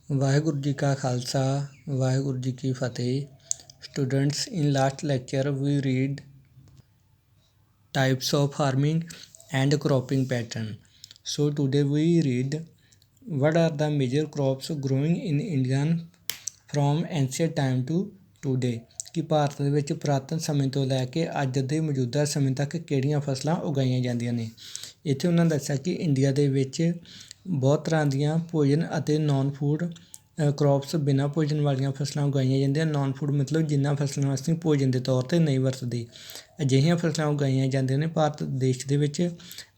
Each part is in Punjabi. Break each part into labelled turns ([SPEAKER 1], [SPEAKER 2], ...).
[SPEAKER 1] ਵਾਹਿਗੁਰੂ ਜੀ ਕਾ ਖਾਲਸਾ ਵਾਹਿਗੁਰੂ ਜੀ ਕੀ ਫਤਿਹ। Students, in last lecture we read types of farming and cropping pattern. So today we read what are the major crops growing in India from ancient time to today, ਕਿ ਭਾਰਤ ਦੇ ਵਿੱਚ ਪੁਰਾਤਨ ਸਮੇਂ ਤੋਂ ਲੈ ਕੇ ਅੱਜ ਦੇ ਮੌਜੂਦਾ ਸਮੇਂ ਤੱਕ ਕਿਹੜੀਆਂ ਫਸਲਾਂ ਉਗਾਈਆਂ ਜਾਂਦੀਆਂ ਨੇ। ਇੱਥੇ ਉਹਨਾਂ ਦੱਸਿਆ ਕਿ ਇੰਡੀਆ ਦੇ ਵਿੱਚ ਬਹੁਤ ਤਰ੍ਹਾਂ ਦੀਆਂ ਭੋਜਨ ਅਤੇ ਨੌਨ ਫੂਡ ਕ੍ਰੌਪਸ ਬਿਨਾਂ ਭੋਜਨ ਵਾਲੀਆਂ ਫਸਲਾਂ ਉਗਾਈਆਂ ਜਾਂਦੀਆਂ। ਨੌਨ ਫੂਡ ਮਤਲਬ ਜਿਨ੍ਹਾਂ ਫਸਲਾਂ ਅਸੀਂ ਭੋਜਨ ਦੇ ਤੌਰ 'ਤੇ ਨਹੀਂ ਵਰਤਦੇ, ਅਜਿਹੀਆਂ ਫਸਲਾਂ ਉਗਾਈਆਂ ਜਾਂਦੀਆਂ ਨੇ। ਭਾਰਤ ਦੇਸ਼ ਦੇ ਵਿੱਚ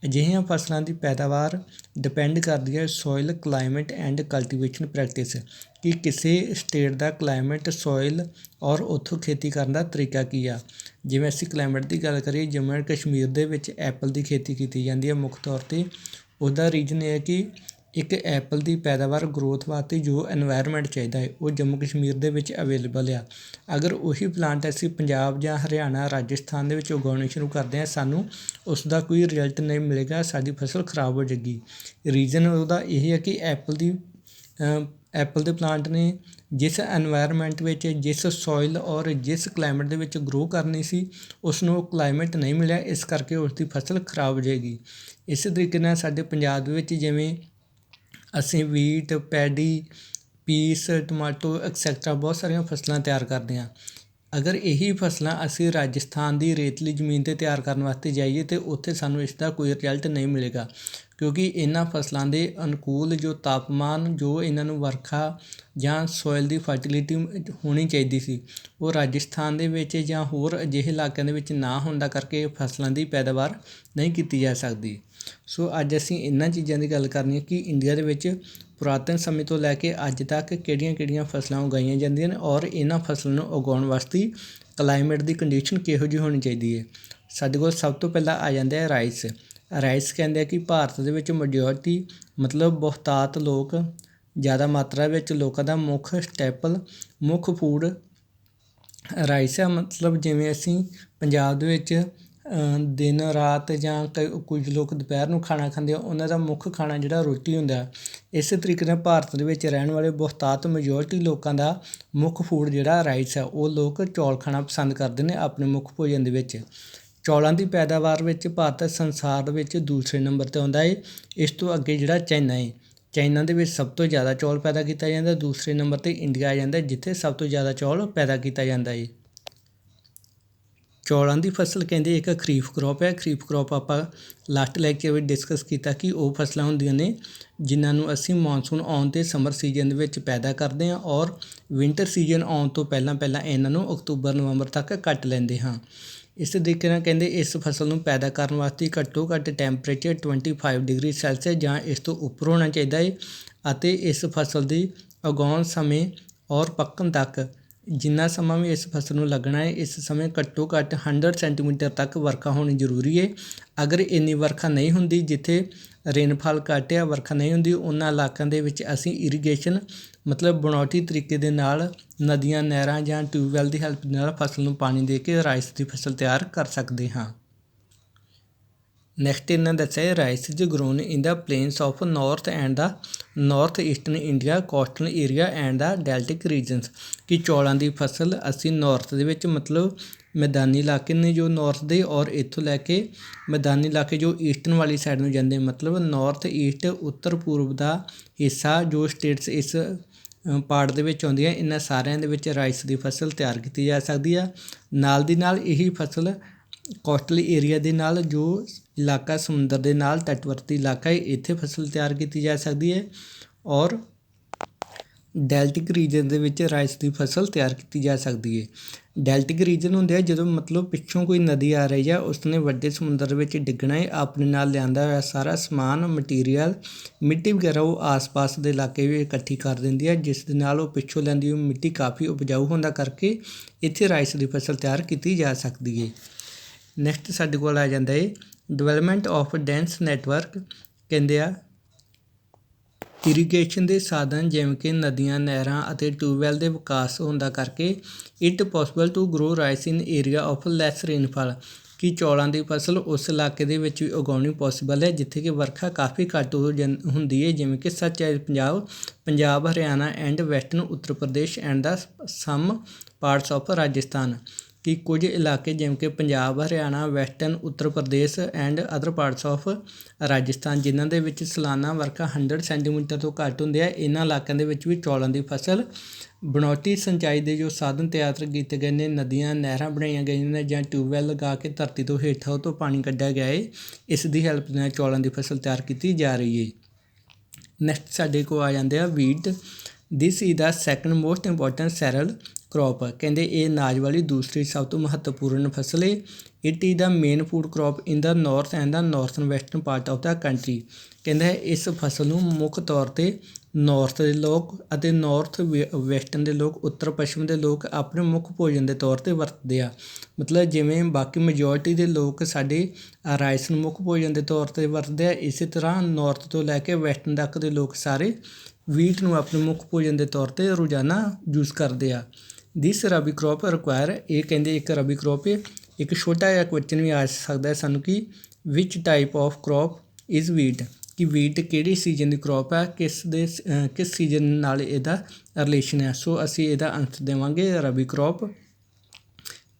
[SPEAKER 1] ਅਜਿਹੀਆਂ ਫਸਲਾਂ ਦੀ ਪੈਦਾਵਾਰ ਡਿਪੈਂਡ ਕਰਦੀ ਹੈ soil, climate and cultivation practice, ਕਿ ਕਿਸੇ ਸਟੇਟ ਦਾ ਕਲਾਈਮੇਟ, ਸੋਇਲ ਔਰ ਉੱਥੋਂ ਖੇਤੀ ਕਰਨ ਦਾ ਤਰੀਕਾ ਕੀ ਆ। ਜਿਵੇਂ ਅਸੀਂ ਕਲਾਈਮੇਟ ਦੀ ਗੱਲ ਕਰੀਏ, ਜੰਮੂ ਐਂਡ ਕਸ਼ਮੀਰ ਦੇ ਵਿੱਚ ਐਪਲ ਦੀ ਖੇਤੀ ਕੀਤੀ ਜਾਂਦੀ ਹੈ ਮੁੱਖ ਤੌਰ 'ਤੇ। ਉਹਦਾ ਰੀਜ਼ਨ ਇਹ ਹੈ ਕਿ ਇੱਕ ਐਪਲ ਦੀ ਪੈਦਾਵਾਰ ਗਰੋਥ ਵਾਸਤੇ ਜੋ ਐਨਵਾਇਰਨਮੈਂਟ ਚਾਹੀਦਾ ਹੈ ਉਹ ਜੰਮੂ ਕਸ਼ਮੀਰ ਦੇ ਵਿੱਚ ਅਵੇਲੇਬਲ ਆ। ਅਗਰ ਉਹੀ ਪਲਾਂਟ ਅਸੀਂ ਪੰਜਾਬ ਜਾਂ ਹਰਿਆਣਾ, ਰਾਜਸਥਾਨ ਦੇ ਵਿੱਚ ਉਗਾਉਣੇ ਸ਼ੁਰੂ ਕਰਦੇ ਹਾਂ, ਸਾਨੂੰ ਉਸ ਦਾ ਕੋਈ ਰਿਜ਼ਲਟ ਨਹੀਂ ਮਿਲੇਗਾ, ਸਾਡੀ ਫਸਲ ਖਰਾਬ ਹੋ ਜਾਏਗੀ। ਰੀਜ਼ਨ ਉਹਦਾ ਇਹ ਹੈ ਕਿ ਐਪਲ ਦੇ ਪਲਾਂਟ ਨੇ ਜਿਸ ਐਨਵਾਇਰਨਮੈਂਟ ਵਿੱਚ, ਜਿਸ ਸੋਇਲ ਔਰ ਜਿਸ ਕਲਾਈਮੇਟ ਦੇ ਵਿੱਚ ਗਰੋ ਕਰਨੀ ਸੀ, ਉਸ ਨੂੰ ਉਹ ਕਲਾਈਮੇਟ ਨਹੀਂ ਮਿਲਿਆ, ਇਸ ਕਰਕੇ ਉਸ ਦੀ ਫਸਲ ਖਰਾਬ ਹੋ ਜਾਏਗੀ। ਇਸੇ ਤਰੀਕੇ ਨਾਲ ਸਾਡੇ ਪੰਜਾਬ ਦੇ ਵਿੱਚ ਜਿਵੇਂ ਅਸੀਂ wheat, paddy, piece, tomato etcetera ਬਹੁਤ ਸਾਰੀਆਂ ਫਸਲਾਂ ਤਿਆਰ ਕਰਦੇ ਹਾਂ। ਅਗਰ ਇਹੀ ਫਸਲਾਂ ਅਸੀਂ ਰਾਜਸਥਾਨ ਦੀ ਰੇਤਲੀ ਜ਼ਮੀਨ 'ਤੇ ਤਿਆਰ ਕਰਨ ਵਾਸਤੇ ਜਾਈਏ ਤਾਂ ਉੱਥੇ ਸਾਨੂੰ ਇਸ ਦਾ ਕੋਈ ਰਿਜ਼ਲਟ ਨਹੀਂ ਮਿਲੇਗਾ, ਕਿਉਂਕਿ ਇਹਨਾਂ ਫਸਲਾਂ ਦੇ ਅਨੁਕੂਲ ਜੋ ਤਾਪਮਾਨ, ਜੋ ਇਹਨਾਂ ਨੂੰ ਵਰਖਾ ਜਾਂ ਸੋਇਲ ਦੀ ਫਰਟੀਲਿਟੀ ਹੋਣੀ ਚਾਹੀਦੀ ਸੀ, ਉਹ ਰਾਜਸਥਾਨ ਦੇ ਵਿੱਚ ਜਾਂ ਹੋਰ ਅਜਿਹੇ ਇਲਾਕਿਆਂ ਦੇ ਵਿੱਚ ਨਾ ਹੋਣ ਦਾ ਕਰਕੇ ਫਸਲਾਂ ਦੀ ਪੈਦਾਵਾਰ ਨਹੀਂ ਕੀਤੀ ਜਾ ਸਕਦੀ। ਸੋ ਅੱਜ ਅਸੀਂ ਇਹਨਾਂ ਚੀਜ਼ਾਂ ਦੀ ਗੱਲ ਕਰਨੀ ਹੈ ਕਿ ਇੰਡੀਆ ਦੇ ਵਿੱਚ ਪੁਰਾਤਨ ਸਮੇਂ ਤੋਂ ਲੈ ਕੇ ਅੱਜ ਤੱਕ ਕਿਹੜੀਆਂ ਫਸਲਾਂ ਉਗਾਈਆਂ ਜਾਂਦੀਆਂ ਨੇ ਔਰ ਇਹਨਾਂ ਫਸਲਾਂ ਨੂੰ ਉਗਾਉਣ ਵਾਸਤੇ ਕਲਾਈਮੇਟ ਦੀ ਕੰਡੀਸ਼ਨ ਕਿਹੋ ਜਿਹੀ ਹੋਣੀ ਚਾਹੀਦੀ ਹੈ। ਸਾਡੇ ਕੋਲ ਸਭ ਤੋਂ ਪਹਿਲਾਂ ਆ ਜਾਂਦਾ ਹੈ ਰਾਈਸ। ਰਾਈਸ ਕਹਿੰਦੇ ਆ ਕਿ ਭਾਰਤ ਦੇ ਵਿੱਚ ਮੈਜੋਰਟੀ ਮਤਲਬ ਬਹੁਤਾਤ ਲੋਕ, ਜ਼ਿਆਦਾ ਮਾਤਰਾ ਵਿੱਚ ਲੋਕਾਂ ਦਾ ਮੁੱਖ ਫੂਡ ਰਾਈਸ ਆ। ਮਤਲਬ ਜਿਵੇਂ ਅਸੀਂ ਪੰਜਾਬ ਦੇ ਵਿੱਚ ਦਿਨ ਰਾਤ ਜਾਂ ਕੁਝ ਲੋਕ ਦੁਪਹਿਰ ਨੂੰ ਖਾਣਾ ਖਾਂਦੇ ਆ, ਉਹਨਾਂ ਦਾ ਮੁੱਖ ਖਾਣਾ ਜਿਹੜਾ ਰੋਟੀ ਹੁੰਦਾ। ਇਸੇ ਤਰੀਕੇ ਨਾਲ ਭਾਰਤ ਦੇ ਵਿੱਚ ਰਹਿਣ ਵਾਲੇ ਬਹੁਤਾਤ ਮੈਜੋਰਟੀ ਲੋਕਾਂ ਦਾ ਮੁੱਖ ਫੂਡ ਜਿਹੜਾ ਰਾਈਸ ਆ। ਉਹ ਲੋਕ ਚੌਲ ਖਾਣਾ ਪਸੰਦ ਕਰਦੇ ਨੇ ਆਪਣੇ ਮੁੱਖ ਭੋਜਨ ਦੇ ਵਿੱਚ। ਚੌਲਾਂ ਦੀ ਪੈਦਾਵਾਰ ਵਿੱਚ ਭਾਰਤ ਸੰਸਾਰ ਵਿੱਚ ਦੂਸਰੇ ਨੰਬਰ 'ਤੇ ਆਉਂਦਾ ਹੈ। ਇਸ ਤੋਂ ਅੱਗੇ ਜਿਹੜਾ ਚਾਈਨਾ ਹੈ, ਚਾਈਨਾ ਦੇ ਵਿੱਚ ਸਭ ਤੋਂ ਜ਼ਿਆਦਾ ਚੌਲ ਪੈਦਾ ਕੀਤਾ ਜਾਂਦਾ। ਦੂਸਰੇ ਨੰਬਰ 'ਤੇ ਇੰਡੀਆ ਆ ਜਾਂਦਾ, ਜਿੱਥੇ ਸਭ ਤੋਂ ਜ਼ਿਆਦਾ ਚੌਲ ਪੈਦਾ ਕੀਤਾ ਜਾਂਦਾ ਹੈ। ਚੌਲਾਂ ਦੀ ਫਸਲ ਕਹਿੰਦੇ ਇੱਕ ਖਰੀਫ ਕਰੋਪ ਹੈ। ਖਰੀਫ ਕਰੋਪ ਆਪਾਂ ਲਾਸਟ ਲੈਕਚਰ ਵਿੱਚ ਡਿਸਕਸ ਕੀਤਾ ਕਿ ਉਹ ਫਸਲਾਂ ਹੁੰਦੀਆਂ ਨੇ ਜਿਨ੍ਹਾਂ ਨੂੰ ਅਸੀਂ ਮੌਨਸੂਨ ਆਉਣ 'ਤੇ ਸਮਰ ਸੀਜ਼ਨ ਦੇ ਵਿੱਚ ਪੈਦਾ ਕਰਦੇ ਹਾਂ ਔਰ ਵਿੰਟਰ ਸੀਜ਼ਨ ਆਉਣ ਤੋਂ ਪਹਿਲਾਂ ਇਹਨਾਂ ਨੂੰ ਅਕਤੂਬਰ, ਨਵੰਬਰ ਤੱਕ ਕੱਟ ਲੈਂਦੇ ਹਾਂ। ਇਸ ਤਰੀਕੇ ਨਾਲ ਕਹਿੰਦੇ ਇਸ ਫਸਲ ਨੂੰ ਪੈਦਾ ਕਰਨ ਵਾਸਤੇ ਘੱਟੋ ਘੱਟ ਟੈਂਪਰੇਚਰ 25 ਡਿਗਰੀ ਸੈਲਸੀਅਸ ਜਾਂ ਇਸ ਤੋਂ ਉੱਪਰ ਹੋਣਾ ਚਾਹੀਦਾ ਹੈ, ਅਤੇ ਇਸ ਫਸਲ ਦੀ ਉਗਾਉਣ ਸਮੇਂ ਔਰ ਪੱਕਣ ਤੱਕ ਜਿੰਨਾ ਸਮਾਂ ਵੀ ਇਸ ਫਸਲ ਨੂੰ ਲੱਗਣਾ ਹੈ, ਇਸ ਸਮੇਂ ਘੱਟੋ ਘੱਟ 100 ਸੈਂਟੀਮੀਟਰ ਤੱਕ ਵਰਖਾ ਹੋਣੀ ਜ਼ਰੂਰੀ ਹੈ। ਅਗਰ ਇੰਨੀ ਵਰਖਾ ਨਹੀਂ ਹੁੰਦੀ, ਜਿੱਥੇ ਰੇਨਫਾਲ ਘੱਟ ਆ, ਵਰਖਾ ਨਹੀਂ ਹੁੰਦੀ, ਉਹਨਾਂ ਇਲਾਕਿਆਂ ਦੇ ਵਿੱਚ ਅਸੀਂ ਇਰੀਗੇਸ਼ਨ ਮਤਲਬ ਬਣਾਉਟੀ ਤਰੀਕੇ ਦੇ ਨਾਲ ਨਦੀਆਂ, ਨਹਿਰਾਂ ਜਾਂ ਟਿਊਬਵੈੱਲ ਦੀ ਹੈਲਪ ਨਾਲ ਫਸਲ ਨੂੰ ਪਾਣੀ ਦੇ ਕੇ ਰਾਈਸ ਦੀ ਫਸਲ ਤਿਆਰ ਕਰ ਸਕਦੇ ਹਾਂ। ਨੈਕਸਟ ਇਹਨਾਂ ਦੱਸਿਆ rice is grown in the plains of north and the north eastern India, coastal area and the deltaic regions, ਕਿ ਚੌਲਾਂ ਦੀ ਫਸਲ ਅਸੀਂ ਨਾਰਥ ਦੇ ਵਿੱਚ ਮਤਲਬ ਮੈਦਾਨੀ ਇਲਾਕੇ ਨੇ ਜੋ ਨਾਰਥ ਦੇ, ਔਰ ਇੱਥੋਂ ਲੈ ਕੇ ਮੈਦਾਨੀ ਇਲਾਕੇ ਜੋ ਈਸਟਰਨ ਵਾਲੀ ਸਾਈਡ ਨੂੰ ਜਾਂਦੇ, ਮਤਲਬ ਨਾਰਥ ਈਸਟ ਉੱਤਰ ਪੂਰਬ ਦਾ ਹਿੱਸਾ ਜੋ ਸਟੇਟਸ ਇਸ ਪਾਰਟ ਦੇ ਵਿੱਚ ਆਉਂਦੀਆਂ, ਇਹਨਾਂ ਸਾਰਿਆਂ ਦੇ ਵਿੱਚ ਰਾਈਸ ਦੀ ਫਸਲ ਤਿਆਰ ਕੀਤੀ ਜਾ ਸਕਦੀ ਆ। ਨਾਲ ਦੀ ਨਾਲ ਇਹੀ ਫਸਲ ਕੋਸਟਲ ਏਰੀਆ ਦੇ ਨਾਲ ਜੋ ਇਲਾਕਾ ਸਮੁੰਦਰ ਦੇ ਨਾਲ ਤਟਵਰਤੀ ਇਲਾਕਾ ਹੈ, ਇੱਥੇ ਫਸਲ ਤਿਆਰ ਕੀਤੀ ਜਾ ਸਕਦੀ ਹੈ, ਔਰ ਡੈਲਟਿਕ ਰੀਜਨ ਦੇ ਵਿੱਚ ਰਾਈਸ ਦੀ ਫਸਲ ਤਿਆਰ ਕੀਤੀ ਜਾ ਸਕਦੀ ਹੈ। ਡੈਲਟਿਕ ਰੀਜਨ ਹੁੰਦੇ ਆ ਜਦੋਂ ਮਤਲਬ ਪਿੱਛੋਂ ਕੋਈ ਨਦੀ ਆ ਰਹੀ ਆ, ਉਸਨੇ ਵੱਡੇ ਸਮੁੰਦਰ ਵਿੱਚ ਡਿੱਗਣਾ ਹੈ, ਆਪਣੇ ਨਾਲ ਲਿਆਂਦਾ ਹੋਇਆ ਸਾਰਾ ਸਮਾਨ, ਮਟੀਰੀਅਲ, ਮਿੱਟੀ ਵਗੈਰਾ ਉਹ ਆਸ-ਪਾਸ ਦੇ ਇਲਾਕੇ ਵੀ ਇਕੱਠੀ ਕਰ ਦਿੰਦੀ ਹੈ, ਜਿਸ ਦੇ ਨਾਲ ਉਹ ਪਿੱਛੋਂ ਲੈਂਦੀ ਹੋਈ ਮਿੱਟੀ ਕਾਫੀ ਉਪਜਾਊ ਹੁੰਦਾ ਕਰਕੇ ਇੱਥੇ ਰਾਈਸ ਦੀ ਫਸਲ ਤਿਆਰ ਕੀਤੀ ਜਾ ਸਕਦੀ ਹੈ। ਨੈਕਸਟ ਸਾਡੇ ਕੋਲ ਆ ਜਾਂਦਾ ਹੈ ਡਿਵੈਲਪਮੈਂਟ ਆਫ ਡੈਂਸ ਨੈਟਵਰਕ। ਕਹਿੰਦੇ ਆ ਇਰੀਗੇਸ਼ਨ ਦੇ ਸਾਧਨ ਜਿਵੇਂ ਕਿ ਨਦੀਆਂ, ਨਹਿਰਾਂ ਅਤੇ ਟਿਊਬਵੈੱਲ ਦੇ ਵਿਕਾਸ ਹੋਣ ਦਾ ਕਰਕੇ it possible to grow rice in area of less rainfall, ਕਿ ਚੌਲਾਂ ਦੀ ਫਸਲ ਉਸ ਇਲਾਕੇ ਦੇ ਵਿੱਚ ਵੀ ਉਗਾਉਣੀ ਪੋਸੀਬਲ ਹੈ ਜਿੱਥੇ ਕਿ ਵਰਖਾ ਕਾਫੀ ਘੱਟ ਹੁੰਦੀ ਹੈ, ਜਿਵੇਂ ਕਿ ਸੱਚ ਹੈ Punjab, Haryana and western Uttar Pradesh and the some parts of Rajasthan. ਕਿ ਕੁਝ ਇਲਾਕੇ ਜਿਵੇਂ ਕਿ Punjab, Haryana, western Uttar Pradesh and other parts of Rajasthan ਜਿਨ੍ਹਾਂ ਦੇ ਵਿੱਚ ਸਾਲਾਨਾ ਵਰਖਾ 100 ਸੈਂਟੀਮੀਟਰ ਤੋਂ ਘੱਟ ਹੁੰਦੀ ਹੈ, ਇਹਨਾਂ ਇਲਾਕਿਆਂ ਦੇ ਵਿੱਚ ਵੀ ਚੌਲਾਂ ਦੀ ਫਸਲ ਬਣਾਉਟੀ ਸਿੰਚਾਈ ਦੇ ਜੋ ਸਾਧਨ ਤਿਆਰ ਕੀਤੇ ਗਏ ਨੇ, ਨਦੀਆਂ, ਨਹਿਰਾਂ ਬਣਾਈਆਂ ਗਈਆਂ ਨੇ ਜਾਂ ਟਿਊਬਵੈੱਲ ਲਗਾ ਕੇ ਧਰਤੀ ਤੋਂ ਹੇਠਾਂ ਉਹ ਤੋਂ ਪਾਣੀ ਕੱਢਿਆ ਗਿਆ ਹੈ, ਇਸ ਦੀ ਹੈਲਪ ਨਾਲ ਚੌਲਾਂ ਦੀ ਫਸਲ ਤਿਆਰ ਕੀਤੀ ਜਾ ਰਹੀ ਹੈ। ਨੈਕਸਟ ਸਾਡੇ ਕੋਲ ਆ ਜਾਂਦੇ ਆ wheat. This is the second most important cereal crop. ਕਹਿੰਦੇ ਇਹ ਅਨਾਜ ਵਾਲੀ ਦੂਸਰੀ ਸਭ ਤੋਂ ਮਹੱਤਵਪੂਰਨ ਫਸਲ ਹੈ। It is the main food crop in the north and the northern western part of the country. ਕਹਿੰਦਾ ਇਸ ਫਸਲ ਨੂੰ ਮੁੱਖ ਤੌਰ 'ਤੇ ਨਾਰਥ ਦੇ ਲੋਕ ਅਤੇ ਨਾਰਥ ਵੈਸਟਰਨ ਦੇ ਲੋਕ, ਉੱਤਰ ਪੱਛਮ ਦੇ ਲੋਕ ਆਪਣੇ ਮੁੱਖ ਭੋਜਨ ਦੇ ਤੌਰ 'ਤੇ ਵਰਤਦੇ ਆ। ਮਤਲਬ ਜਿਵੇਂ ਬਾਕੀ ਮੈਜੋਰਟੀ ਦੇ ਲੋਕ ਸਾਡੇ ਰਾਈਸ ਨੂੰ ਮੁੱਖ ਭੋਜਨ ਦੇ ਤੌਰ 'ਤੇ ਵਰਤਦੇ ਆ, ਇਸੇ ਤਰ੍ਹਾਂ ਨਾਰਥ ਤੋਂ ਲੈ ਕੇ ਵੈਸਟਰਨ ਤੱਕ ਦੇ ਲੋਕ ਸਾਰੇ ਵੀਟ ਨੂੰ ਆਪਣੇ ਮੁੱਖ ਭੋਜਨ ਦੇ ਤੌਰ 'ਤੇ ਰੋਜ਼ਾਨਾ ਯੂਜ਼ ਕਰਦੇ ਆ। ਦਿਸ ਰਬੀ ਕ੍ਰੋਪ ਰਿਕੁਆਇਰ, ਇਹ ਕਹਿੰਦੇ ਇੱਕ ਰਬੀ ਕ੍ਰੋਪ ਹੈ। ਇੱਕ ਛੋਟਾ ਜਿਹਾ ਕੁਐਸਚਨ ਵੀ ਆ ਸਕਦਾ ਹੈ ਸਾਨੂੰ ਕਿ which type of crop is wheat, ਕਿ ਵੀਟ ਕਿਹੜੀ ਸੀਜ਼ਨ ਦੀ ਕ੍ਰੋਪ ਹੈ, ਕਿਸ ਸੀਜ਼ਨ ਨਾਲ ਇਹਦਾ ਰਿਲੇਸ਼ਨ ਹੈ। ਸੋ ਅਸੀਂ ਇਹਦਾ ਆਨਸਰ ਦੇਵਾਂਗੇ ਰਬੀ ਕ੍ਰੋਪ।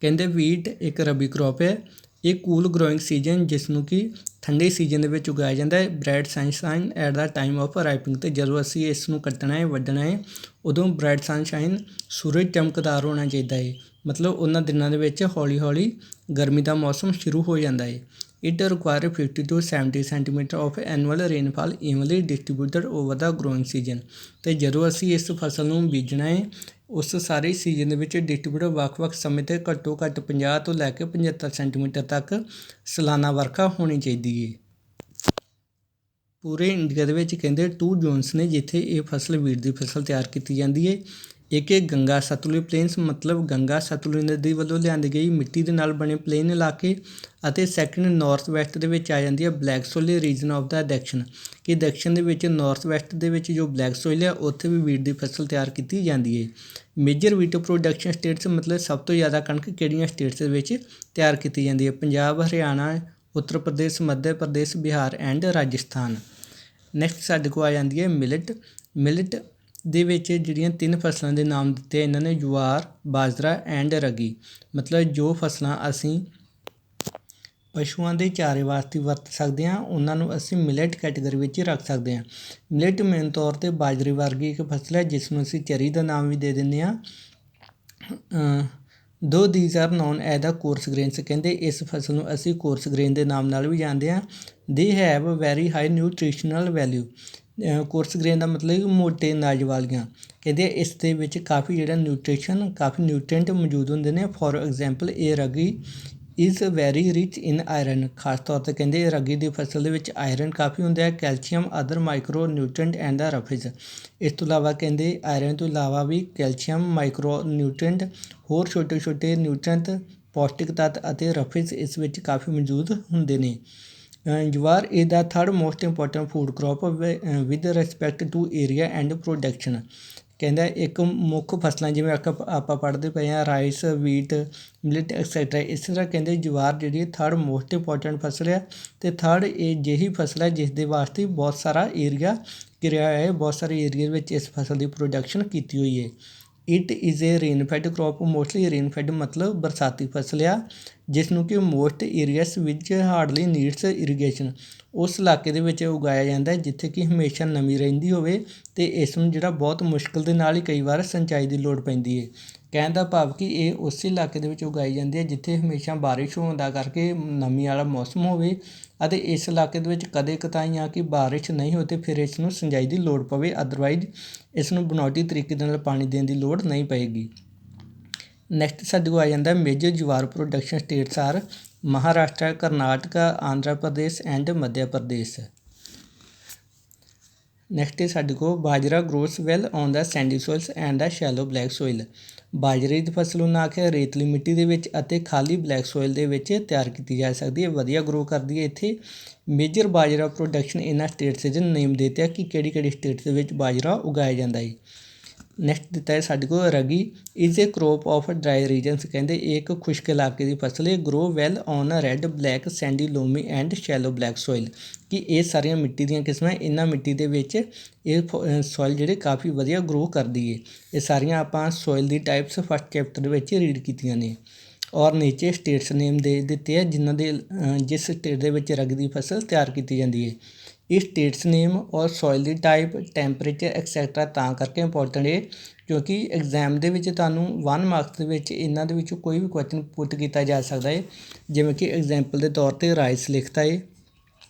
[SPEAKER 1] ਕਹਿੰਦੇ ਵੀਟ ਇੱਕ ਰਬੀ ਕ੍ਰੋਪ ਹੈ। ਇਹ ਕੂਲ ਗਰੋਇੰਗ ਸੀਜ਼ਨ ਜਿਸ ਨੂੰ ਕਿ ਠੰਡੇ ਸੀਜ਼ਨ ਦੇ ਵਿੱਚ ਉਗਾਇਆ ਜਾਂਦਾ ਹੈ। Bright sunshine at the time of ripening, ਅਤੇ ਜਦੋਂ ਅਸੀਂ ਇਸ ਨੂੰ ਕੱਟਣਾ ਹੈ, ਵੱਢਣਾ ਹੈ, ਉਦੋਂ ਬ੍ਰਾਈਟ ਸਨਸ਼ਾਈਨ, ਸੂਰਜ ਚਮਕਦਾਰ ਹੋਣਾ ਚਾਹੀਦਾ ਹੈ। ਮਤਲਬ ਉਹਨਾਂ ਦਿਨਾਂ ਦੇ ਵਿੱਚ ਹੌਲੀ ਹੌਲੀ ਗਰਮੀ ਦਾ ਮੌਸਮ ਸ਼ੁਰੂ ਹੋ ਜਾਂਦਾ ਹੈ। It require 50 to 70 centimetres of annual rainfall evenly distributed over the growing season. ਅਤੇ ਜਦੋਂ ਅਸੀਂ ਇਸ ਫਸਲ ਨੂੰ ਬੀਜਣਾ ਹੈ, ਉਸ ਸਾਰੇ ਸੀਜ਼ਨ ਦੇ ਵਿੱਚ ਡਿਸਟਰੀਬਿਊਟਡ ਵੱਖ-ਵੱਖ ਸਮੇਂ 'ਤੇ ਘੱਟੋ ਘੱਟ 50 ਤੋਂ ਲੈ ਕੇ 75 ਸੈਂਟੀਮੀਟਰ ਤੱਕ ਸਾਲਾਨਾ ਵਰਖਾ ਹੋਣੀ ਚਾਹੀਦੀ ਹੈ। ਪੂਰੇ ਇੰਡੀਆ ਦੇ ਵਿੱਚ ਕਹਿੰਦੇ 2 ਜ਼ੋਨਸ ਨੇ ਜਿੱਥੇ ਇਹ ਫਸਲ ਵੀਟ ਦੀ ਫਸਲ ਤਿਆਰ ਕੀਤੀ ਜਾਂਦੀ ਹੈ। ਇੱਕ ਹੈ ਗੰਗਾ ਸਤਲੁਜ ਪਲੇਨਸ, ਮਤਲਬ ਗੰਗਾ ਸਤਲੁਜ ਨਦੀ ਵੱਲੋਂ ਲਿਆਂਦੀ ਗਈ ਮਿੱਟੀ ਦੇ ਨਾਲ ਬਣੇ ਪਲੇਨ ਇਲਾਕੇ, ਅਤੇ ਸੈਕਿੰਡ ਨਾਰਥ ਵੈਸਟ ਦੇ ਵਿੱਚ ਆ ਜਾਂਦੀ ਹੈ ਬਲੈਕ ਸੋਇਲ ਰੀਜਨ ਆਫ ਦਾ ਦਕਸ਼ਣ, ਕਿ ਦਕਸ਼ਣ ਦੇ ਵਿੱਚ ਨਾਰਥ ਵੈਸਟ ਦੇ ਵਿੱਚ ਜੋ ਬਲੈਕ ਸੋਇਲ ਹੈ ਉੱਥੇ ਵੀ ਵੀਟ ਦੀ ਫਸਲ ਤਿਆਰ ਕੀਤੀ ਜਾਂਦੀ ਹੈ। ਮੇਜਰ ਵੀਟ ਪ੍ਰੋਡਕਸ਼ਨ ਸਟੇਟਸ, ਮਤਲਬ ਸਭ ਤੋਂ ਜ਼ਿਆਦਾ ਕਣਕ ਕਿਹੜੀਆਂ ਸਟੇਟਸ ਦੇ ਵਿੱਚ ਤਿਆਰ ਕੀਤੀ ਜਾਂਦੀ ਹੈ। ਪੰਜਾਬ, ਹਰਿਆਣਾ, ਉੱਤਰ ਪ੍ਰਦੇਸ਼, ਮੱਧ ਪ੍ਰਦੇਸ਼, ਬਿਹਾਰ ਐਂਡ ਰਾਜਸਥਾਨ। ਨੈਕਸਟ ਸਾਡੇ ਕੋਲ ਆ ਜਾਂਦੀ ਹੈ ਮਿਲਟ। ਮਿਲਟ ਦੇ ਵਿੱਚ ਜਿਹੜੀਆਂ 3 ਫਸਲਾਂ ਦੇ ਨਾਮ ਦਿੱਤੇ ਇਹਨਾਂ ਨੇ, ਜਵਾਰ, ਬਾਜਰਾ ਐਂਡ ਰਾਗੀ। ਮਤਲਬ ਜੋ ਫਸਲਾਂ ਅਸੀਂ ਪਸ਼ੂਆਂ ਦੇ ਚਾਰੇ ਵਾਸਤੇ ਵਰਤ ਸਕਦੇ ਹਾਂ ਉਹਨਾਂ ਨੂੰ ਅਸੀਂ ਮਿਲਟ ਕੈਟੇਗਰੀ ਵਿੱਚ ਰੱਖ ਸਕਦੇ ਹਾਂ। ਮਿਲਟ ਮੇਨ ਤੌਰ 'ਤੇ ਬਾਜਰੇ ਵਰਗੀ ਇੱਕ ਫਸਲ ਹੈ ਜਿਸ ਨੂੰ ਅਸੀਂ ਚਰੀ ਦਾ ਨਾਮ ਵੀ ਦੇ ਦਿੰਦੇ ਹਾਂ। Though these are known as the coarse grains, ਕਹਿੰਦੇ ਇਸ ਫਸਲ ਨੂੰ ਅਸੀਂ ਕੋਰਸ ਗ੍ਰੇਨ ਦੇ ਨਾਮ ਨਾਲ ਵੀ ਜਾਣਦੇ ਹਾਂ। They have very high nutritional value. Coarse grain ਦਾ ਮਤਲਬ ਮੋਟੇ ਅਨਾਜ ਵਾਲੀਆਂ। ਕਹਿੰਦੇ ਇਸ ਦੇ ਵਿੱਚ ਕਾਫੀ ਕਾਫੀ ਨਿਊਟ੍ਰੀਐਂਟ ਮੌਜੂਦ ਹੁੰਦੇ ਨੇ। ਫੋਰ ਐਗਜ਼ਾਮਪਲ ਇਹ ਰਾਗੀ is very rich in iron. ਖਾਸ ਤੌਰ 'ਤੇ ਕਹਿੰਦੇ ਰਾਗੀ ਦੀ ਫਸਲ ਦੇ ਵਿੱਚ ਆਇਰਨ ਕਾਫੀ ਹੁੰਦਾ ਹੈ, calcium, other micro nutrient and the roughage. ਇਸ ਤੋਂ ਇਲਾਵਾ ਕਹਿੰਦੇ ਆਇਰਨ ਤੋਂ ਇਲਾਵਾ ਵੀ ਕੈਲਸ਼ੀਅਮ, ਮਾਈਕਰੋ ਨਿਊਟ੍ਰੀਐਂਟ, ਹੋਰ ਛੋਟੇ ਛੋਟੇ ਨਿਊਟ੍ਰੀਐਂਟ, ਪੌਸ਼ਟਿਕ ਤੱਤ ਅਤੇ ਰਫੇਜ਼ ਇਸ ਵਿੱਚ ਕਾਫੀ ਮੌਜੂਦ ਹੁੰਦੇ ਨੇ। Jowar is the third most important food crop with respect to area and production. ਕਹਿੰਦਾ ਇੱਕ ਮੁੱਖ ਫਸਲਾਂ ਜਿਵੇਂ ਆਪਾਂ ਪੜ੍ਹਦੇ ਪਏ ਹਾਂ ਰਾਈਸ, ਵੀਟ, ਮਿਲਟ ਐਕਸੈਟਰਾ, ਇਸ ਤਰ੍ਹਾਂ ਕਹਿੰਦੇ ਜਵਾਰ ਜਿਹੜੀ ਥਰਡ ਮੋਸਟ ਇੰਪੋਰਟੈਂਟ ਫਸਲ ਹੈ, ਅਤੇ ਥਰਡ ਇਹ ਜਿਹੀ ਫਸਲ ਹੈ ਜਿਸ ਦੇ ਵਾਸਤੇ ਬਹੁਤ ਸਾਰਾ ਏਰੀਆ ਘਿਰਿਆ ਹੋਇਆ ਹੈ, ਬਹੁਤ ਸਾਰੇ ਏਰੀਏ ਵਿੱਚ ਇਸ ਫਸਲ ਦੀ ਪ੍ਰੋਡਕਸ਼ਨ ਕੀਤੀ ਹੋਈ ਹੈ। It is a rainfed crop, mostly rainfed ਮਤਲਬ ਬਰਸਾਤੀ ਫਸਲ ਆ, ਜਿਸ ਨੂੰ ਕਿ ਮੋਸਟ ਏਰੀਅਸ ਵਿੱਚ ਹਾਰਡਲੀ ਨੀਡਸ ਇਰੀਗੇਸ਼ਨ, ਉਸ ਇਲਾਕੇ ਦੇ ਵਿੱਚ ਉਗਾਇਆ ਜਾਂਦਾ ਹੈ ਜਿੱਥੇ ਕਿ ਹਮੇਸ਼ਾ ਨਮੀ ਰਹਿੰਦੀ ਹੋਵੇ, ਅਤੇ ਇਸ ਨੂੰ ਜਿਹੜਾ ਬਹੁਤ ਮੁਸ਼ਕਿਲ ਦੇ ਨਾਲ ਹੀ ਕਈ ਵਾਰ ਸਿੰਚਾਈ ਦੀ ਲੋੜ ਪੈਂਦੀ ਹੈ। ਕਹਿਣ ਦਾ ਭਾਵ ਕਿ ਇਹ ਉਸ ਇਲਾਕੇ ਦੇ ਵਿੱਚ ਉਗਾਈ ਜਾਂਦੀ ਹੈ ਜਿੱਥੇ ਹਮੇਸ਼ਾ ਬਾਰਿਸ਼ ਹੋਣ ਦਾ ਕਰਕੇ ਨਮੀ ਵਾਲਾ ਮੌਸਮ ਹੋਵੇ, ਅਤੇ ਇਸ ਇਲਾਕੇ ਦੇ ਵਿੱਚ ਕਦੇ ਕਤਾਈਆਂ ਕਿ ਬਾਰਿਸ਼ ਨਹੀਂ ਹੋਈ ਅਤੇ ਫਿਰ ਇਸ ਨੂੰ ਸਿੰਚਾਈ ਦੀ ਲੋੜ ਪਵੇ, ਅਦਰਵਾਈਜ਼ ਇਸ ਨੂੰ ਬਣਾਉਟੀ ਤਰੀਕੇ ਦੇ ਨਾਲ ਪਾਣੀ ਦੇਣ ਦੀ ਲੋੜ ਨਹੀਂ ਪਏਗੀ। ਨੈਕਸਟ ਸਾਡੇ ਕੋਲ ਆ ਜਾਂਦਾ major jowar production states are Maharashtra, Karnataka, Andhra Pradesh and Madhya Pradesh. Next ਸਾਡੇ ਕੋਲ bajra grows well on the sandy soils and the shallow black soil. ਬਾਜਰੇ ਦੀ ਫਸਲ ਨੂੰ ਆਖਿਆ ਰੇਤਲੀ ਮਿੱਟੀ ਦੇ ਵਿੱਚ ਅਤੇ ਖਾਲੀ ਬਲੈਕ ਸੋਇਲ ਦੇ ਵਿੱਚ ਤਿਆਰ ਕੀਤੀ ਜਾ ਸਕਦੀ ਹੈ, ਵਧੀਆ ਗਰੋ ਕਰਦੀ ਹੈ ਇੱਥੇ। ਮੇਜਰ ਬਾਜਰਾ ਪ੍ਰੋਡਕਸ਼ਨ ਇਹਨਾਂ ਸਟੇਟਸ ਦੇ ਨੇਮ ਦਿੱਤੇ ਆ ਕਿ ਕਿਹੜੀ ਕਿਹੜੀ ਸਟੇਟਸ ਦੇ ਵਿੱਚ ਬਾਜਰਾ ਉਗਾਇਆ ਜਾਂਦਾ ਹੈ। ਨੈਕਸਟ ਦਿੱਤਾ ਹੈ ਸਾਡੇ ਕੋਲ ragi is a crop of dry regions. ਕਹਿੰਦੇ ਇਹ ਇੱਕ ਖੁਸ਼ਕ ਇਲਾਕੇ ਦੀ ਫਸਲ ਹੈ। Grow well on red black sandy loamy and shallow black soil. ਕਿ ਇਹ ਸਾਰੀਆਂ ਮਿੱਟੀ ਦੀਆਂ ਕਿਸਮਾਂ, ਇਹਨਾਂ ਮਿੱਟੀ ਦੇ ਵਿੱਚ ਇਹ ਸੋਇਲ ਜਿਹੜੇ ਕਾਫੀ ਵਧੀਆ ਗਰੋ ਕਰਦੀ ਹੈ। ਇਹ ਸਾਰੀਆਂ ਆਪਾਂ ਸੋਇਲ ਦੀ ਟਾਈਪਸ ਫਸਟ ਚੈਪਟਰ ਦੇ ਵਿੱਚ ਰੀਡ ਕੀਤੀਆਂ ਨੇ। ਔਰ ਨੀਚੇ ਸਟੇਟਸ ਨੇਮ ਦੇ ਦਿੱਤੇ ਆ ਜਿਨ੍ਹਾਂ ਦੇ ਜਿਸ ਸਟੇਟ ਦੇ ਵਿੱਚ ਰਗੀ ਦੀ ਫਸਲ ਤਿਆਰ ਕੀਤੀ ਜਾਂਦੀ ਹੈ। ਇਹ ਸਟੇਟਸ ਨੇਮ ਔਰ ਸੋਇਲ ਦੀ ਟਾਈਪ, ਟੈਂਪਰੇਚਰ ਐਕਸੈਟਰਾ ਤਾਂ ਕਰਕੇ ਇੰਪੋਰਟੈਂਟ ਹੈ ਕਿਉਂਕਿ ਐਗਜ਼ਾਮ ਦੇ ਵਿੱਚ ਤੁਹਾਨੂੰ 1 ਮਾਰਕਸ ਦੇ ਵਿੱਚ ਇਹਨਾਂ ਦੇ ਵਿੱਚੋਂ ਕੋਈ ਵੀ ਕੁਐਸਚਨ ਪੁੱਟ ਕੀਤਾ ਜਾ ਸਕਦਾ ਹੈ। ਜਿਵੇਂ ਕਿ ਐਗਜ਼ਾਮਪਲ ਦੇ ਤੌਰ 'ਤੇ ਰਾਈਸ ਲਿਖਤਾ ਹੈ।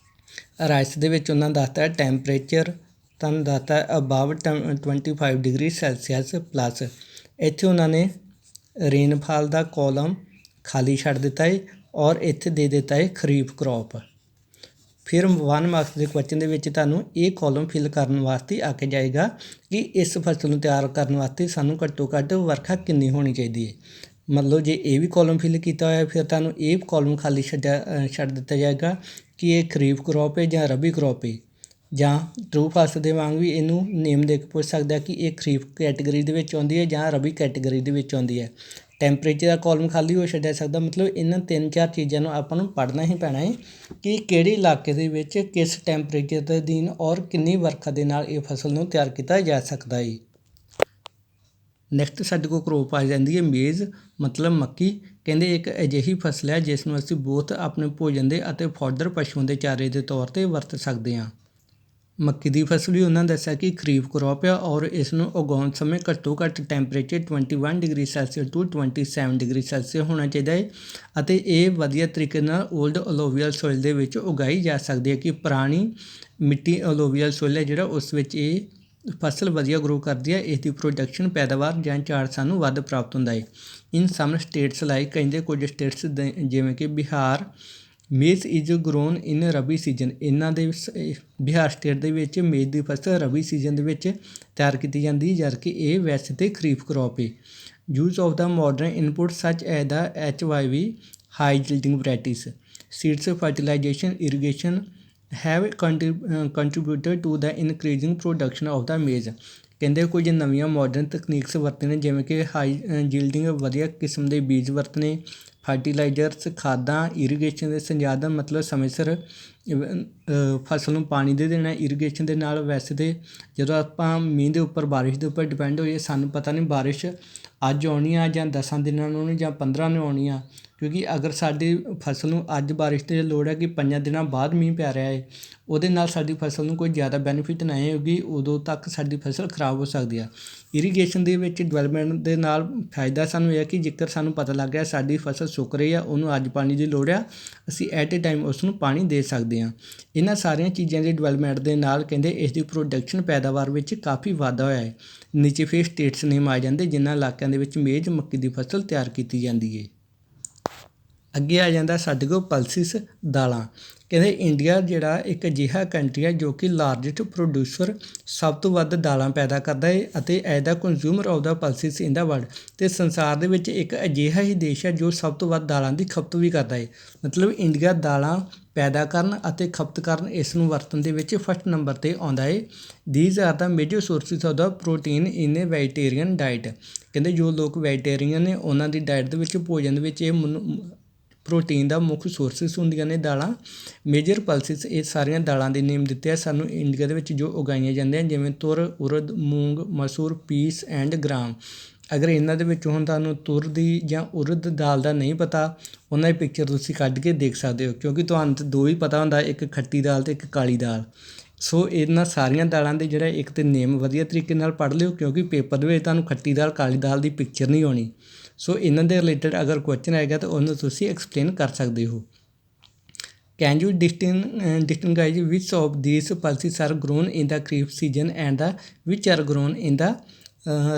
[SPEAKER 1] ਰਾਈਸ ਦੇ ਵਿੱਚ ਉਹਨਾਂ ਦੱਸਤਾ ਟੈਂਪਰੇਚਰ, ਤੁਹਾਨੂੰ ਦੱਸਤਾ ਅਬਵ 25 ਡਿਗਰੀ ਸੈਲਸੀਅਸ ਪਲੱਸ। ਇੱਥੇ ਉਹਨਾਂ ਨੇ ਰੇਨਫਾਲ ਦਾ ਕੋਲਮ ਖਾਲੀ ਛੱਡ ਦਿੱਤਾ ਹੈ ਔਰ ਇੱਥੇ ਦੇ ਦਿੱਤਾ ਹੈ ਖਰੀਫ ਕਰੋਪ। ਫਿਰ 1 ਮਾਰਕਸ ਦੇ ਕੁਐਸਚਨ ਦੇ ਵਿੱਚ ਤੁਹਾਨੂੰ ਇਹ ਕੋਲਮ ਫਿਲ ਕਰਨ ਵਾਸਤੇ ਆਖਿਆ ਜਾਏਗਾ ਕਿ ਇਸ ਫਸਲ ਨੂੰ ਤਿਆਰ ਕਰਨ ਵਾਸਤੇ ਸਾਨੂੰ ਘੱਟੋ ਘੱਟ ਵਰਖਾ ਕਿੰਨੀ ਹੋਣੀ ਚਾਹੀਦੀ ਹੈ। ਮਤਲਬ ਜੇ ਇਹ ਵੀ ਕੋਲਮ ਫਿਲ ਕੀਤਾ ਹੋਇਆ ਫਿਰ ਤੁਹਾਨੂੰ ਇਹ ਕੋਲਮ ਖਾਲੀ ਛੱਡ ਦਿੱਤਾ ਜਾਏਗਾ ਕਿ ਇਹ ਖਰੀਫ ਕਰੋਪ ਹੈ ਜਾਂ ਰਬੀ ਕਰੋਪ ਹੈ। ਜਾਂ ਟਰੂ ਫਾਲਸ ਦੇ ਵਾਂਗ ਵੀ ਇਹਨੂੰ ਨੇਮ ਦੇ ਕੇ ਪੁੱਛ ਸਕਦਾ ਕਿ ਇਹ ਖਰੀਫ ਕੈਟੇਗਰੀ ਦੇ ਵਿੱਚ ਆਉਂਦੀ ਹੈ ਜਾਂ ਰਬੀ ਕੈਟੇਗਰੀ ਦੇ ਵਿੱਚ ਆਉਂਦੀ ਹੈ। ਟੈਂਪਰੇਚਰ ਦਾ ਕੋਲਮ ਖਾਲੀ ਹੋ ਛੱਡਿਆ ਸਕਦਾ। ਮਤਲਬ ਇਹਨਾਂ 3-4 ਚੀਜ਼ਾਂ ਨੂੰ ਆਪਾਂ ਨੂੰ ਪੜ੍ਹਨਾ ਹੀ ਪੈਣਾ ਹੈ ਕਿ ਕਿਹੜੇ ਇਲਾਕੇ ਦੇ ਵਿੱਚ ਕਿਸ ਟੈਂਪਰੇਚਰ ਦੇ ਅਧੀਨ ਔਰ ਕਿੰਨੀ ਵਰਖਾ ਦੇ ਨਾਲ ਇਹ ਫਸਲ ਨੂੰ ਤਿਆਰ ਕੀਤਾ ਜਾ ਸਕਦਾ ਹੈ। ਨੈਕਸਟ ਸਾਡੇ ਕੋਲ ਕਰੋਪ ਆ ਜਾਂਦੀ ਹੈ ਮੇਜ਼, ਮਤਲਬ ਮੱਕੀ। ਕਹਿੰਦੇ ਇੱਕ ਅਜਿਹੀ ਫਸਲ ਹੈ ਜਿਸ ਨੂੰ ਅਸੀਂ ਬਹੁਤ ਆਪਣੇ ਭੋਜਨ ਦੇ ਅਤੇ ਫੋਡਰ ਪਸ਼ੂਆਂ ਦੇ ਚਾਰੇ ਦੇ ਤੌਰ 'ਤੇ ਵਰਤ ਸਕਦੇ ਹਾਂ। ਮੱਕੀ ਦੀ ਫਸਲ ਵੀ ਉਹਨਾਂ ਨੇ ਦੱਸਿਆ ਕਿ ਖਰੀਫ ਕਰੋਪ ਆ ਔਰ ਇਸ ਨੂੰ ਉਗਾਉਣ ਸਮੇਂ ਘੱਟੋ ਘੱਟ ਟੈਂਪਰੇਚਰ 21 ਡਿਗਰੀ ਸੈਲਸੀਅਸ ਤੋਂ 27 ਡਿਗਰੀ ਸੈਲਸੀਅਸ ਹੋਣਾ ਚਾਹੀਦਾ ਹੈ ਅਤੇ ਇਹ ਵਧੀਆ ਤਰੀਕੇ ਨਾਲ ਓਲਡ ਅਲੋਵੀਅਲ ਸੋਇਲ ਦੇ ਵਿੱਚ ਉਗਾਈ ਜਾ ਸਕਦੀ ਹੈ ਕਿ ਪੁਰਾਣੀ ਮਿੱਟੀ ਅਲੋਵੀਅਲ ਸੋਇਲ ਹੈ ਜਿਹੜਾ ਉਸ ਵਿੱਚ ਇਹ ਫਸਲ ਵਧੀਆ ਗਰੋ ਕਰਦੀ ਹੈ। ਇਸ ਦੀ ਪ੍ਰੋਡਕਸ਼ਨ ਪੈਦਾਵਾਰ ਜਾਂ ਝਾੜ ਸਾਨੂੰ ਵੱਧ ਪ੍ਰਾਪਤ ਹੁੰਦਾ ਹੈ। ਇਨ ਸਮ ਸਟੇਟਸ ਲਾਈਕ ਕਹਿੰਦੇ ਕੁਝ ਸਟੇਟਸ ਜਿਵੇਂ ਕਿ ਬਿਹਾਰ ਮੇਜ਼ is grown in rabi season. ਇਹਨਾਂ ਦੇ ਬਿਹਾਰ ਸਟੇਟ ਦੇ ਵਿੱਚ ਮੇਜ਼ ਦੀ ਫਸਲ ਰਬੀ ਸੀਜ਼ਨ ਦੇ ਵਿੱਚ ਤਿਆਰ ਕੀਤੀ ਜਾਂਦੀ ਜਦਕਿ ਇਹ ਵੈਸੇ ਤਾਂ ਖਰੀਫ ਕਰੋਪ ਹੈ। Use of the modern input such as the HYV high yielding varieties seeds fertilisation irrigation have contributed to the increasing production of the maize। ਕਹਿੰਦੇ ਕੁਝ ਨਵੀਆਂ ਮਾਡਰਨ ਤਕਨੀਕਸ ਵਰਤਣੇ ਜਿਵੇਂ ਕਿ ਹਾਈ ਯੀਲਡਿੰਗ ਵਧੀਆ ਕਿਸਮ ਦੇ ਬੀਜ ਵਰਤਣੇ, ਫਰਟੀਲਾਈਜ਼ਰਸ ਖਾਦਾਂ, ਇਰੀਗੇਸ਼ਨ ਦੇ ਸੰਸਾਧਨ ਮਤਲਬ ਸਮੇਂ ਸਿਰ ਫਸਲ ਨੂੰ ਪਾਣੀ ਦੇ ਦੇਣਾ ਇਰੀਗੇਸ਼ਨ ਦੇ ਨਾਲ। ਵੈਸੇ ਤਾਂ ਜਦੋਂ ਆਪਾਂ ਮੀਂਹ ਦੇ ਉੱਪਰ ਬਾਰਿਸ਼ ਦੇ ਉੱਪਰ ਡਿਪੈਂਡ ਹੋਈਏ ਸਾਨੂੰ ਪਤਾ ਨਹੀਂ ਬਾਰਿਸ਼ ਅੱਜ ਆਉਣੀ ਆ ਜਾਂ 10 ਦਿਨਾਂ ਨੂੰ ਆਉਣੀ ਜਾਂ 15 ਨੂੰ ਆਉਣੀ ਆ ਕਿਉਂਕਿ ਅਗਰ ਸਾਡੀ ਫਸਲ ਨੂੰ ਅੱਜ ਬਾਰਿਸ਼ ਦੀ ਲੋੜ ਹੈ ਕਿ 5 ਦਿਨਾਂ ਬਾਅਦ ਮੀਂਹ ਪੈ ਰਿਹਾ ਹੈ ਉਹਦੇ ਨਾਲ ਸਾਡੀ ਫਸਲ ਨੂੰ ਕੋਈ ਜ਼ਿਆਦਾ ਬੈਨੀਫਿਟ ਨਹੀਂ ਹੋਊਗੀ, ਉਦੋਂ ਤੱਕ ਸਾਡੀ ਫਸਲ ਖਰਾਬ ਹੋ ਸਕਦੀ ਆ। ਇਰੀਗੇਸ਼ਨ ਦੇ ਵਿੱਚ ਡਿਵੈਲਪਮੈਂਟ ਦੇ ਨਾਲ ਫਾਇਦਾ ਸਾਨੂੰ ਇਹ ਹੈ ਕਿ ਜੇਕਰ ਸਾਨੂੰ ਪਤਾ ਲੱਗ ਗਿਆ ਸਾਡੀ ਫਸਲ ਸੁੱਕ ਰਹੀ ਆ ਉਹਨੂੰ ਅੱਜ ਪਾਣੀ ਦੀ ਲੋੜ ਆ ਅਸੀਂ ਐਟ ਏ ਟਾਈਮ ਉਸ ਨੂੰ ਪਾਣੀ ਦੇ ਸਕਦੇ ਹਾਂ। ਇਹਨਾਂ ਸਾਰੀਆਂ ਚੀਜ਼ਾਂ ਦੀ ਡਿਵੈਲਪਮੈਂਟ ਦੇ ਨਾਲ ਕਹਿੰਦੇ ਇਸ ਦੀ ਪ੍ਰੋਡਕਸ਼ਨ ਪੈਦਾਵਾਰ ਵਿੱਚ ਕਾਫੀ ਵਾਧਾ ਹੋਇਆ ਹੈ। ਨੀਚੇ ਫਿਰ ਸਟੇਟਸ ਨੇਮ ਆ ਜਾਂਦੇ ਜਿਨ੍ਹਾਂ ਇਲਾਕਿਆਂ ਦੇ ਵਿੱਚ ਮੇਜ਼ ਮੱਕੀ ਦੀ ਫਸਲ ਤਿਆਰ ਕੀਤੀ ਜਾਂਦੀ ਹੈ। ਅੱਗੇ ਆ ਜਾਂਦਾ ਸਾਡੇ ਕੋਲ ਪਲਸਿਸ ਦਾਲਾਂ। ਕਹਿੰਦੇ ਇੰਡੀਆ ਜਿਹੜਾ ਇੱਕ ਅਜਿਹਾ ਕੰਟਰੀ ਹੈ ਜੋ ਕਿ ਲਾਰਜੈਸਟ ਪ੍ਰੋਡਿਊਸਰ ਸਭ ਤੋਂ ਵੱਧ ਦਾਲਾਂ ਪੈਦਾ ਕਰਦਾ ਹੈ ਅਤੇ as the consumer of the pulses in the world. ਅਤੇ ਸੰਸਾਰ ਦੇ ਵਿੱਚ ਇੱਕ ਅਜਿਹਾ ਹੀ ਦੇਸ਼ ਹੈ ਜੋ ਸਭ ਤੋਂ ਵੱਧ ਦਾਲਾਂ ਦੀ ਖਪਤ ਵੀ ਕਰਦਾ ਹੈ। ਮਤਲਬ ਇੰਡੀਆ ਦਾਲਾਂ ਪੈਦਾ ਕਰਨ ਅਤੇ ਖਪਤ ਕਰਨ ਇਸ ਨੂੰ ਵਰਤਣ ਦੇ ਵਿੱਚ ਫਸਟ ਨੰਬਰ 'ਤੇ ਆਉਂਦਾ ਹੈ। These are the major sources of the protein in a vegetarian diet. ਕਹਿੰਦੇ ਜੋ ਲੋਕ ਵੈਜੀਟੇਰੀਅਨ ਨੇ ਉਹਨਾਂ ਦੀ ਡਾਇਟ ਦੇ ਵਿੱਚ ਭੋਜਨ ਦੇ ਵਿੱਚ ਇਹ ਪ੍ਰੋਟੀਨ ਦਾ ਮੁੱਖ ਸੋਰਸਿਸ ਹੁੰਦੀਆਂ ਨੇ ਦਾਲਾਂ। ਮੇਜਰ ਪਲਸਿਸ ਇਹ ਸਾਰੀਆਂ ਦਾਲਾਂ ਦੇ ਨੇਮ ਦਿੱਤੇ ਆ ਸਾਨੂੰ ਇੰਡੀਆ ਦੇ ਵਿੱਚ ਜੋ ਉਗਾਈਆਂ ਜਾਂਦੀਆਂ ਜਿਵੇਂ ਤੁਰ, ਉਰਦ, ਮੂੰਗ, ਮਸੂਰ, ਪੀਸ ਐਂਡ ਗ੍ਰਾਮ। ਅਗਰ ਇਹਨਾਂ ਦੇ ਵਿੱਚੋਂ ਹੁਣ ਤੁਹਾਨੂੰ ਤੁਰ ਦੀ ਜਾਂ ਉਰਦ ਦਾਲ ਦਾ ਨਹੀਂ ਪਤਾ ਉਹਨਾਂ ਦੀ ਪਿਕਚਰ ਤੁਸੀਂ ਕੱਢ ਕੇ ਦੇਖ ਸਕਦੇ ਹੋ ਕਿਉਂਕਿ ਤੁਹਾਨੂੰ ਤਾਂ ਦੋ ਹੀ ਪਤਾ ਹੁੰਦਾ ਇੱਕ ਖੱਟੀ ਦਾਲ ਅਤੇ ਇੱਕ ਕਾਲੀ ਦਾਲ। ਸੋ ਇਹਨਾਂ ਸਾਰੀਆਂ ਦਾਲਾਂ ਦੇ ਜਿਹੜਾ ਇੱਕ ਤਾਂ ਨੇਮ ਵਧੀਆ ਤਰੀਕੇ ਨਾਲ ਪੜ੍ਹ ਲਿਓ ਕਿਉਂਕਿ ਪੇਪਰ ਦੇ ਵਿੱਚ ਤੁਹਾਨੂੰ ਖੱਟੀ ਦਾਲ ਕਾਲੀ ਦਾਲ ਦੀ ਪਿਕਚਰ ਨਹੀਂ ਆਉਣੀ। ਸੋ ਇਹਨਾਂ ਦੇ ਰਿਲੇਟਡ ਅਗਰ ਕੁਐਸਚਨ ਆਏਗਾ ਤਾਂ ਉਹਨੂੰ ਤੁਸੀਂ ਐਕਸਪਲੇਨ ਕਰ ਸਕਦੇ ਹੋ। Can you distinguish which of these pulses are grown in the kharif season and the which are grown in the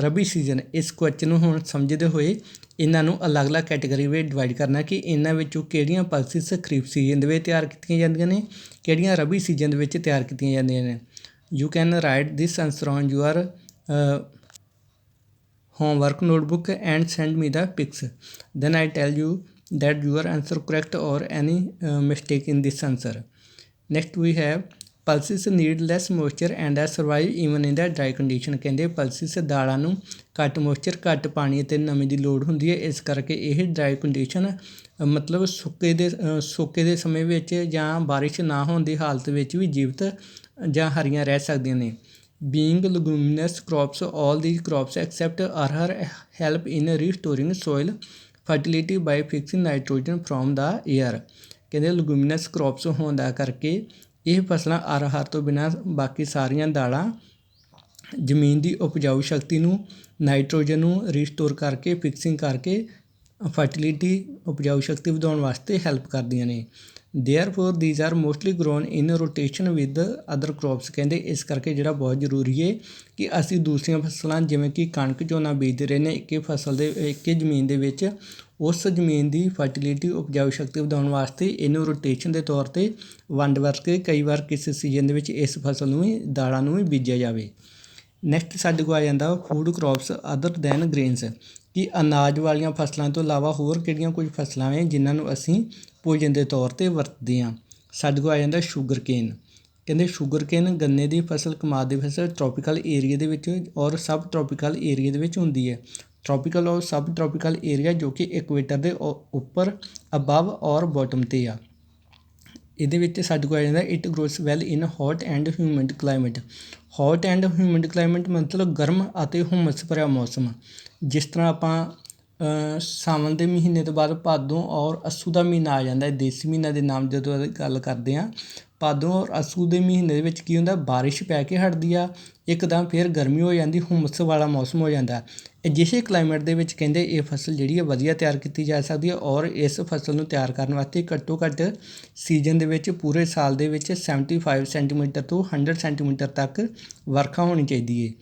[SPEAKER 1] rabi season. ਇਸ ਕੁਐਸਚਨ ਨੂੰ ਹੁਣ ਸਮਝਦੇ ਹੋਏ ਇਹਨਾਂ ਨੂੰ ਅਲੱਗ-ਅਲੱਗ ਕੈਟੇਗਰੀ ਵਿੱਚ ਡਿਵਾਈਡ ਕਰਨਾ ਕਿ ਇਹਨਾਂ ਵਿੱਚੋਂ ਕਿਹੜੀਆਂ ਪਲਸਿਸ ਖਰੀਫ ਸੀਜ਼ਨ ਦੇ ਵਿੱਚ ਤਿਆਰ ਕੀਤੀਆਂ ਜਾਂਦੀਆਂ ਨੇ, ਕਿਹੜੀਆਂ ਰਬੀ ਸੀਜ਼ਨ ਦੇ ਵਿੱਚ ਤਿਆਰ ਕੀਤੀਆਂ ਜਾਂਦੀਆਂ ਨੇ। You can right this answer on your homework notebook and send me the pics, then I tell you that your answer correct or any mistake in this answer. Next we have pulses need less moisture and survive even in the dry condition. ਕਹਿੰਦੇ ਪਲਸਿਸ ਦਾਲਾਂ ਨੂੰ ਘੱਟ ਮੋਇਸਚਰ, ਘੱਟ ਪਾਣੀ ਅਤੇ ਨਮੀ ਦੀ ਲੋੜ ਹੁੰਦੀ ਹੈ, ਇਸ ਕਰਕੇ ਇਹ ਡਰਾਈ ਕੰਡੀਸ਼ਨ ਮਤਲਬ ਸੁੱਕੇ ਦੇ ਸਮੇਂ ਵਿੱਚ ਜਾਂ ਬਾਰਿਸ਼ ਨਾ ਹੋਣ ਦੀ ਹਾਲਤ ਵਿੱਚ ਵੀ ਜੀਵਤ ਜਾਂ ਹਰੀਆਂ ਰਹਿ ਸਕਦੀਆਂ ਨੇ। Being leguminous crops, all these crops except arhar help in restoring soil fertility by fixing nitrogen from the air। ਕਹਿੰਦੇ leguminous crops ਹੋਣ ਦਾ ਕਰਕੇ ਇਹ ਫਸਲਾਂ ਅਰਹਰ ਤੋਂ ਬਿਨਾਂ ਬਾਕੀ ਸਾਰੀਆਂ ਦਾਲਾਂ ਜ਼ਮੀਨ ਦੀ ਉਪਜਾਊ ਸ਼ਕਤੀ ਨੂੰ, ਨਾਈਟ੍ਰੋਜਨ ਨੂੰ ਰੀਸਟੋਰ ਕਰਕੇ, ਫਿਕਸਿੰਗ ਕਰਕੇ ਫਰਟੀਲਿਟੀ ਉਪਜਾਊ ਸ਼ਕਤੀ ਵਧਾਉਣ ਵਾਸਤੇ ਹੈਲਪ ਕਰਦੀਆਂ ਨੇ। Therefore these are mostly grown in rotation with other crops. ਕਹਿੰਦੇ ਇਸ ਕਰਕੇ ਜਿਹੜਾ ਬਹੁਤ ਜ਼ਰੂਰੀ ਹੈ ਕਿ ਅਸੀਂ ਦੂਸਰੀਆਂ ਫਸਲਾਂ ਜਿਵੇਂ ਕਿ ਕਣਕ, ਝੋਨਾ ਬੀਜਦੇ ਰਹੇ ਨੇ ਇੱਕੇ ਜ਼ਮੀਨ ਦੇ ਵਿੱਚ, ਉਸ ਜ਼ਮੀਨ ਦੀ ਫਰਟੀਲਿਟੀ ਉਪਜਾਊ ਸ਼ਕਤੀ ਵਧਾਉਣ ਵਾਸਤੇ ਇਹਨੂੰ ਰੋਟੇਸ਼ਨ ਦੇ ਤੌਰ 'ਤੇ ਵੰਡ ਵਰਤ ਕੇ ਕਈ ਵਾਰ ਕਿਸੇ ਸੀਜ਼ਨ ਦੇ ਵਿੱਚ ਇਸ ਫਸਲ ਨੂੰ ਵੀ, ਦਾਲਾਂ ਨੂੰ ਵੀ ਬੀਜਿਆ ਜਾਵੇ। ਨੈਕਸਟ ਸਾਡੇ ਕੋਲ ਆ ਜਾਂਦਾ ਫੂਡ ਕ੍ਰੋਪਸ ਅਦਰ ਦੈਨ ਗ੍ਰੇਨਸ, ਕਿ ਅਨਾਜ ਵਾਲੀਆਂ ਫਸਲਾਂ ਤੋਂ ਇਲਾਵਾ ਹੋਰ ਕਿਹੜੀਆਂ ਕੁਝ ਫਸਲਾਂ ਨੇ ਜਿਨ੍ਹਾਂ ਨੂੰ ਅਸੀਂ ਭੋਜਨ ਦੇ ਤੌਰ 'ਤੇ ਵਰਤਦੇ ਹਾਂ। ਸਾਡੇ ਕੋਲ ਆ ਜਾਂਦਾ ਸ਼ੂਗਰ ਕੇਨ। ਕਹਿੰਦੇ ਸ਼ੂਗਰ ਕੇਨ ਗੰਨੇ ਦੀ ਫਸਲ, ਕਮਾਦ ਦੀ ਫਸਲ ਟ੍ਰੋਪੀਕਲ ਏਰੀਆ ਦੇ ਵਿੱਚ ਔਰ ਸਬ ਟ੍ਰੋਪੀਕਲ ਏਰੀਆ ਦੇ ਵਿੱਚ ਹੁੰਦੀ ਹੈ। ਟ੍ਰੋਪੀਕਲ ਔਰ ਸਬ ਟ੍ਰੋਪੀਕਲ ਏਰੀਆ ਜੋ ਕਿ ਇਕਵੇਟਰ ਦੇ ਉੱਪਰ, ਅਬਵ ਔਰ ਬੋਟਮ 'ਤੇ ਆ। ਇਹਦੇ ਵਿੱਚ ਸਾਡੇ ਕੋਲ ਆ ਜਾਂਦਾ it gross well in hot and humid climate. Hot and humid climate ਮਤਲਬ ਗਰਮ ਅਤੇ ਹੁਮਸ ਭਰਿਆ ਮੌਸਮ। ਜਿਸ ਤਰ੍ਹਾਂ ਆਪਾਂ ਸਾਵਣ ਦੇ ਮਹੀਨੇ ਤੋਂ ਬਾਅਦ ਭਾਦੋਂ ਔਰ ਅੱਸੂ ਦਾ ਮਹੀਨਾ ਆ ਜਾਂਦਾ ਹੈ, ਦੇਸੀ ਮਹੀਨਾ ਦੇ ਨਾਮ ਜਦੋਂ ਗੱਲ ਕਰਦੇ ਹਾਂ। ਭਾਦੋਂ ਔਰ ਅੱਸੂ ਦੇ ਮਹੀਨੇ ਦੇ ਵਿੱਚ ਕੀ ਹੁੰਦਾ, ਬਾਰਿਸ਼ ਪੈ ਕੇ ਹਟਦੀ ਆ, ਇੱਕਦਮ ਫਿਰ ਗਰਮੀ ਹੋ ਜਾਂਦੀ, ਹੁਮਸ ਵਾਲਾ ਮੌਸਮ ਹੋ ਜਾਂਦਾ। ਅਜਿਹੇ ਕਲਾਈਮੇਟ ਦੇ ਵਿੱਚ ਕਹਿੰਦੇ ਇਹ ਫਸਲ ਜਿਹੜੀ ਹੈ ਵਧੀਆ ਤਿਆਰ ਕੀਤੀ ਜਾ ਸਕਦੀ ਹੈ, ਔਰ ਇਸ ਫਸਲ ਨੂੰ ਤਿਆਰ ਕਰਨ ਵਾਸਤੇ ਘੱਟੋ ਘੱਟ ਸੀਜ਼ਨ ਦੇ ਵਿੱਚ ਪੂਰੇ ਸਾਲ ਦੇ ਵਿੱਚ 75 ਸੈਂਟੀਮੀਟਰ ਤੋਂ 100 ਸੈਂਟੀਮੀਟਰ ਤੱਕ ਵਰਖਾ ਹੋਣੀ ਚਾਹੀਦੀ ਹੈ।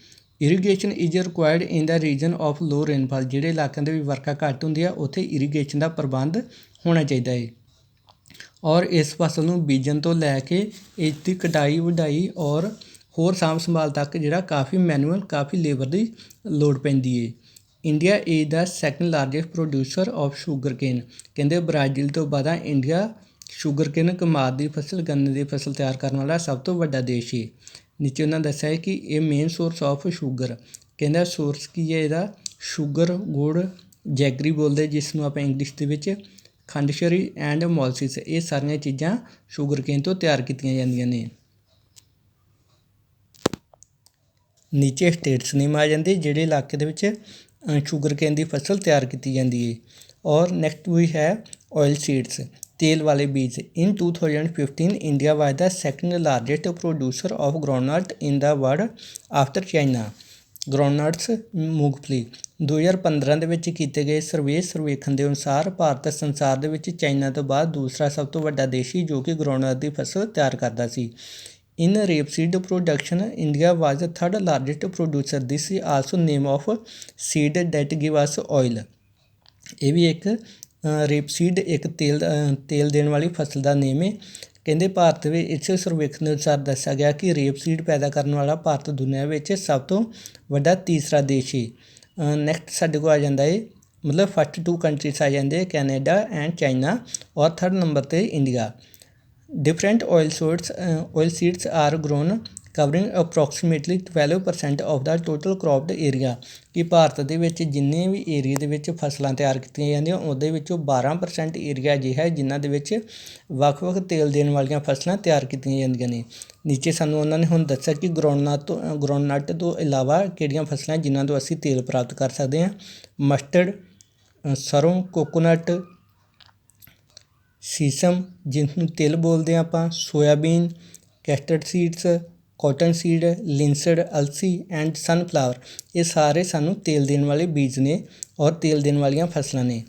[SPEAKER 1] Irrigation is required in the region of low rainfall. ਜਿਹੜੇ ਇਲਾਕਿਆਂ ਦੇ ਵਿੱਚ ਵਰਖਾ ਘੱਟ ਹੁੰਦੀ ਆ ਉੱਥੇ ਇਰੀਗੇਸ਼ਨ ਦਾ ਪ੍ਰਬੰਧ ਹੋਣਾ ਚਾਹੀਦਾ ਹੈ। ਔਰ ਇਸ ਫਸਲ ਨੂੰ ਬੀਜਣ ਤੋਂ ਲੈ ਕੇ ਇਸ ਦੀ ਕਟਾਈ, ਵਢਾਈ ਔਰ ਹੋਰ ਸਾਂਭ ਸੰਭਾਲ ਤੱਕ ਜਿਹੜਾ ਕਾਫੀ ਲੇਬਰ ਦੀ ਲੋੜ ਪੈਂਦੀ ਹੈ। India is the second largest producer of sugarcane. ਕਹਿੰਦੇ ਬ੍ਰਾਜ਼ੀਲ ਤੋਂ ਬਾਅਦ ਇੰਡੀਆ ਸ਼ੂਗਰ ਕੇਨ, ਕਮਾਦ ਦੀ ਫਸਲ, ਗੰਨੇ ਦੀ ਫਸਲ ਤਿਆਰ ਕਰਨ ਵਾਲਾ ਸਭ ਤੋਂ ਵੱਡਾ ਦੇਸ਼ ਹੈ। ਨੀਚੇ ਉਹਨਾਂ ਦੱਸਿਆ ਹੈ ਕਿ ਇਹ ਮੇਨ ਸੋਰਸ ਆਫ ਸ਼ੂਗਰ। ਕਹਿੰਦਾ ਸੋਰਸ ਕੀ ਹੈ ਇਹਦਾ, ਸ਼ੂਗਰ, ਗੁੜ, ਜੈਗਰੀ ਬੋਲਦੇ ਜਿਸ ਨੂੰ ਆਪਾਂ ਇੰਗਲਿਸ਼ ਦੇ ਵਿੱਚ, ਖੰਡ ਸ਼ਰੀ ਐਂਡ ਮੋਲਸਿਸ, ਇਹ ਸਾਰੀਆਂ ਚੀਜ਼ਾਂ ਸ਼ੂਗਰ ਕੇਨ ਤੋਂ ਤਿਆਰ ਕੀਤੀਆਂ ਜਾਂਦੀਆਂ ਨੇ। ਨੀਚੇ ਸਟੇਟਸ ਨੇਮ ਆ ਜਾਂਦੇ ਜਿਹੜੇ ਇਲਾਕੇ ਦੇ ਵਿੱਚ ਸ਼ੂਗਰ ਕੇਨ ਦੀ ਫਸਲ ਤਿਆਰ ਕੀਤੀ ਜਾਂਦੀ ਹੈ। ਔਰ ਨੈਕਸਟ ਵੀ ਹੈ ਆਇਲ ਸੀਡਸ, ਤੇਲ ਵਾਲੇ ਬੀਜ। ਇਨ 2015 India was the second largest producer of groundnut in the world after China. Groundnuts ਮੂੰਗਫਲੀ। 2015 ਦੇ ਵਿੱਚ ਕੀਤੇ ਗਏ ਸਰਵੇਖਣ ਦੇ ਅਨੁਸਾਰ ਭਾਰਤ ਸੰਸਾਰ ਦੇ ਵਿੱਚ ਚਾਈਨਾ ਤੋਂ ਬਾਅਦ ਦੂਸਰਾ ਸਭ ਤੋਂ ਵੱਡਾ ਦੇਸ਼ ਸੀ ਜੋ ਕਿ ਗਰਾਊਂਡਨਟ ਦੀ ਫਸਲ ਤਿਆਰ ਕਰਦਾ ਸੀ। ਇਨ ਰੇਪਸੀਡ production India was the third largest producer. This is also name of seed that give us oil. ਇਹ ਵੀ ਇੱਕ ਰੇਪਸੀਡ ਇੱਕ ਤੇਲ ਦੇਣ ਵਾਲੀ ਫਸਲ ਦਾ ਨੇਮ ਹੈ। ਕਹਿੰਦੇ ਭਾਰਤ ਵਿੱਚ ਇਸ ਸਰਵੇਖਣ ਦੇ ਅਨੁਸਾਰ ਦੱਸਿਆ ਗਿਆ ਕਿ ਰੇਪਸੀਡ ਪੈਦਾ ਕਰਨ ਵਾਲਾ ਭਾਰਤ ਦੁਨੀਆ ਵਿੱਚ ਸਭ ਤੋਂ ਵੱਡਾ ਤੀਸਰਾ ਦੇਸ਼ ਹੈ। ਨੈਕਸਟ ਸਾਡੇ ਕੋਲ ਆ ਜਾਂਦਾ ਹੈ, ਮਤਲਬ ਫਸਟ 2 ਕੰਟਰੀਜ਼ ਆ ਜਾਂਦੇ, ਕੈਨੇਡਾ ਐਂਡ ਚਾਈਨਾ, ਔਰ ਥਰਡ ਨੰਬਰ 'ਤੇ India. Different oil seeds are grown covering approximately 12% of the total cropped area। ਕਿ ਭਾਰਤ ਦੇ ਵਿੱਚ ਜਿੰਨੇ ਵੀ ਏਰੀਏ ਦੇ ਵਿੱਚ ਫਸਲਾਂ ਤਿਆਰ ਕੀਤੀਆਂ ਜਾਂਦੀਆਂ ਉਹਦੇ ਵਿੱਚੋਂ 12% ਏਰੀਆ ਅਜਿਹਾ ਹੈ ਜਿਨ੍ਹਾਂ ਦੇ ਵਿੱਚ ਵੱਖ-ਵੱਖ ਤੇਲ ਦੇਣ ਵਾਲੀਆਂ ਫਸਲਾਂ ਤਿਆਰ ਕੀਤੀਆਂ ਜਾਂਦੀਆਂ ਨੇ। ਨੀਚੇ ਸਾਨੂੰ ਉਹਨਾਂ ਨੇ ਹੁਣ ਦੱਸਿਆ ਕਿ ਗਰਾਊਂਡਨਟ ਤੋਂ ਇਲਾਵਾ ਕਿਹੜੀਆਂ ਫਸਲਾਂ ਜਿਨ੍ਹਾਂ ਤੋਂ ਅਸੀਂ ਤੇਲ ਪ੍ਰਾਪਤ ਕਰ ਸਕਦੇ ਹਾਂ। ਮਸਟਰਡ, ਸਰੋਂ, ਕੋਕੋਨਟ, ਸੀਸਮ ਜਿਸ ਨੂੰ ਤਿਲ ਬੋਲਦੇ ਹਾਂ ਆਪਾਂ, ਸੋਇਆਬੀਨ, ਕੈਸਟਰਡ ਸੀਡਸ, ਕਾਟਨ ਸੀਡ, ਲਿੰਸਡ, ਅਲਸੀ ਐਂਡ ਸਨਫਲਾਵਰ, ਇਹ ਸਾਰੇ ਸਾਨੂੰ ਤੇਲ ਦੇਣ ਵਾਲੇ ਬੀਜ ਨੇ ਔਰ ਤੇਲ ਦੇਣ ਵਾਲੀਆਂ ਫਸਲਾਂ ਨੇ।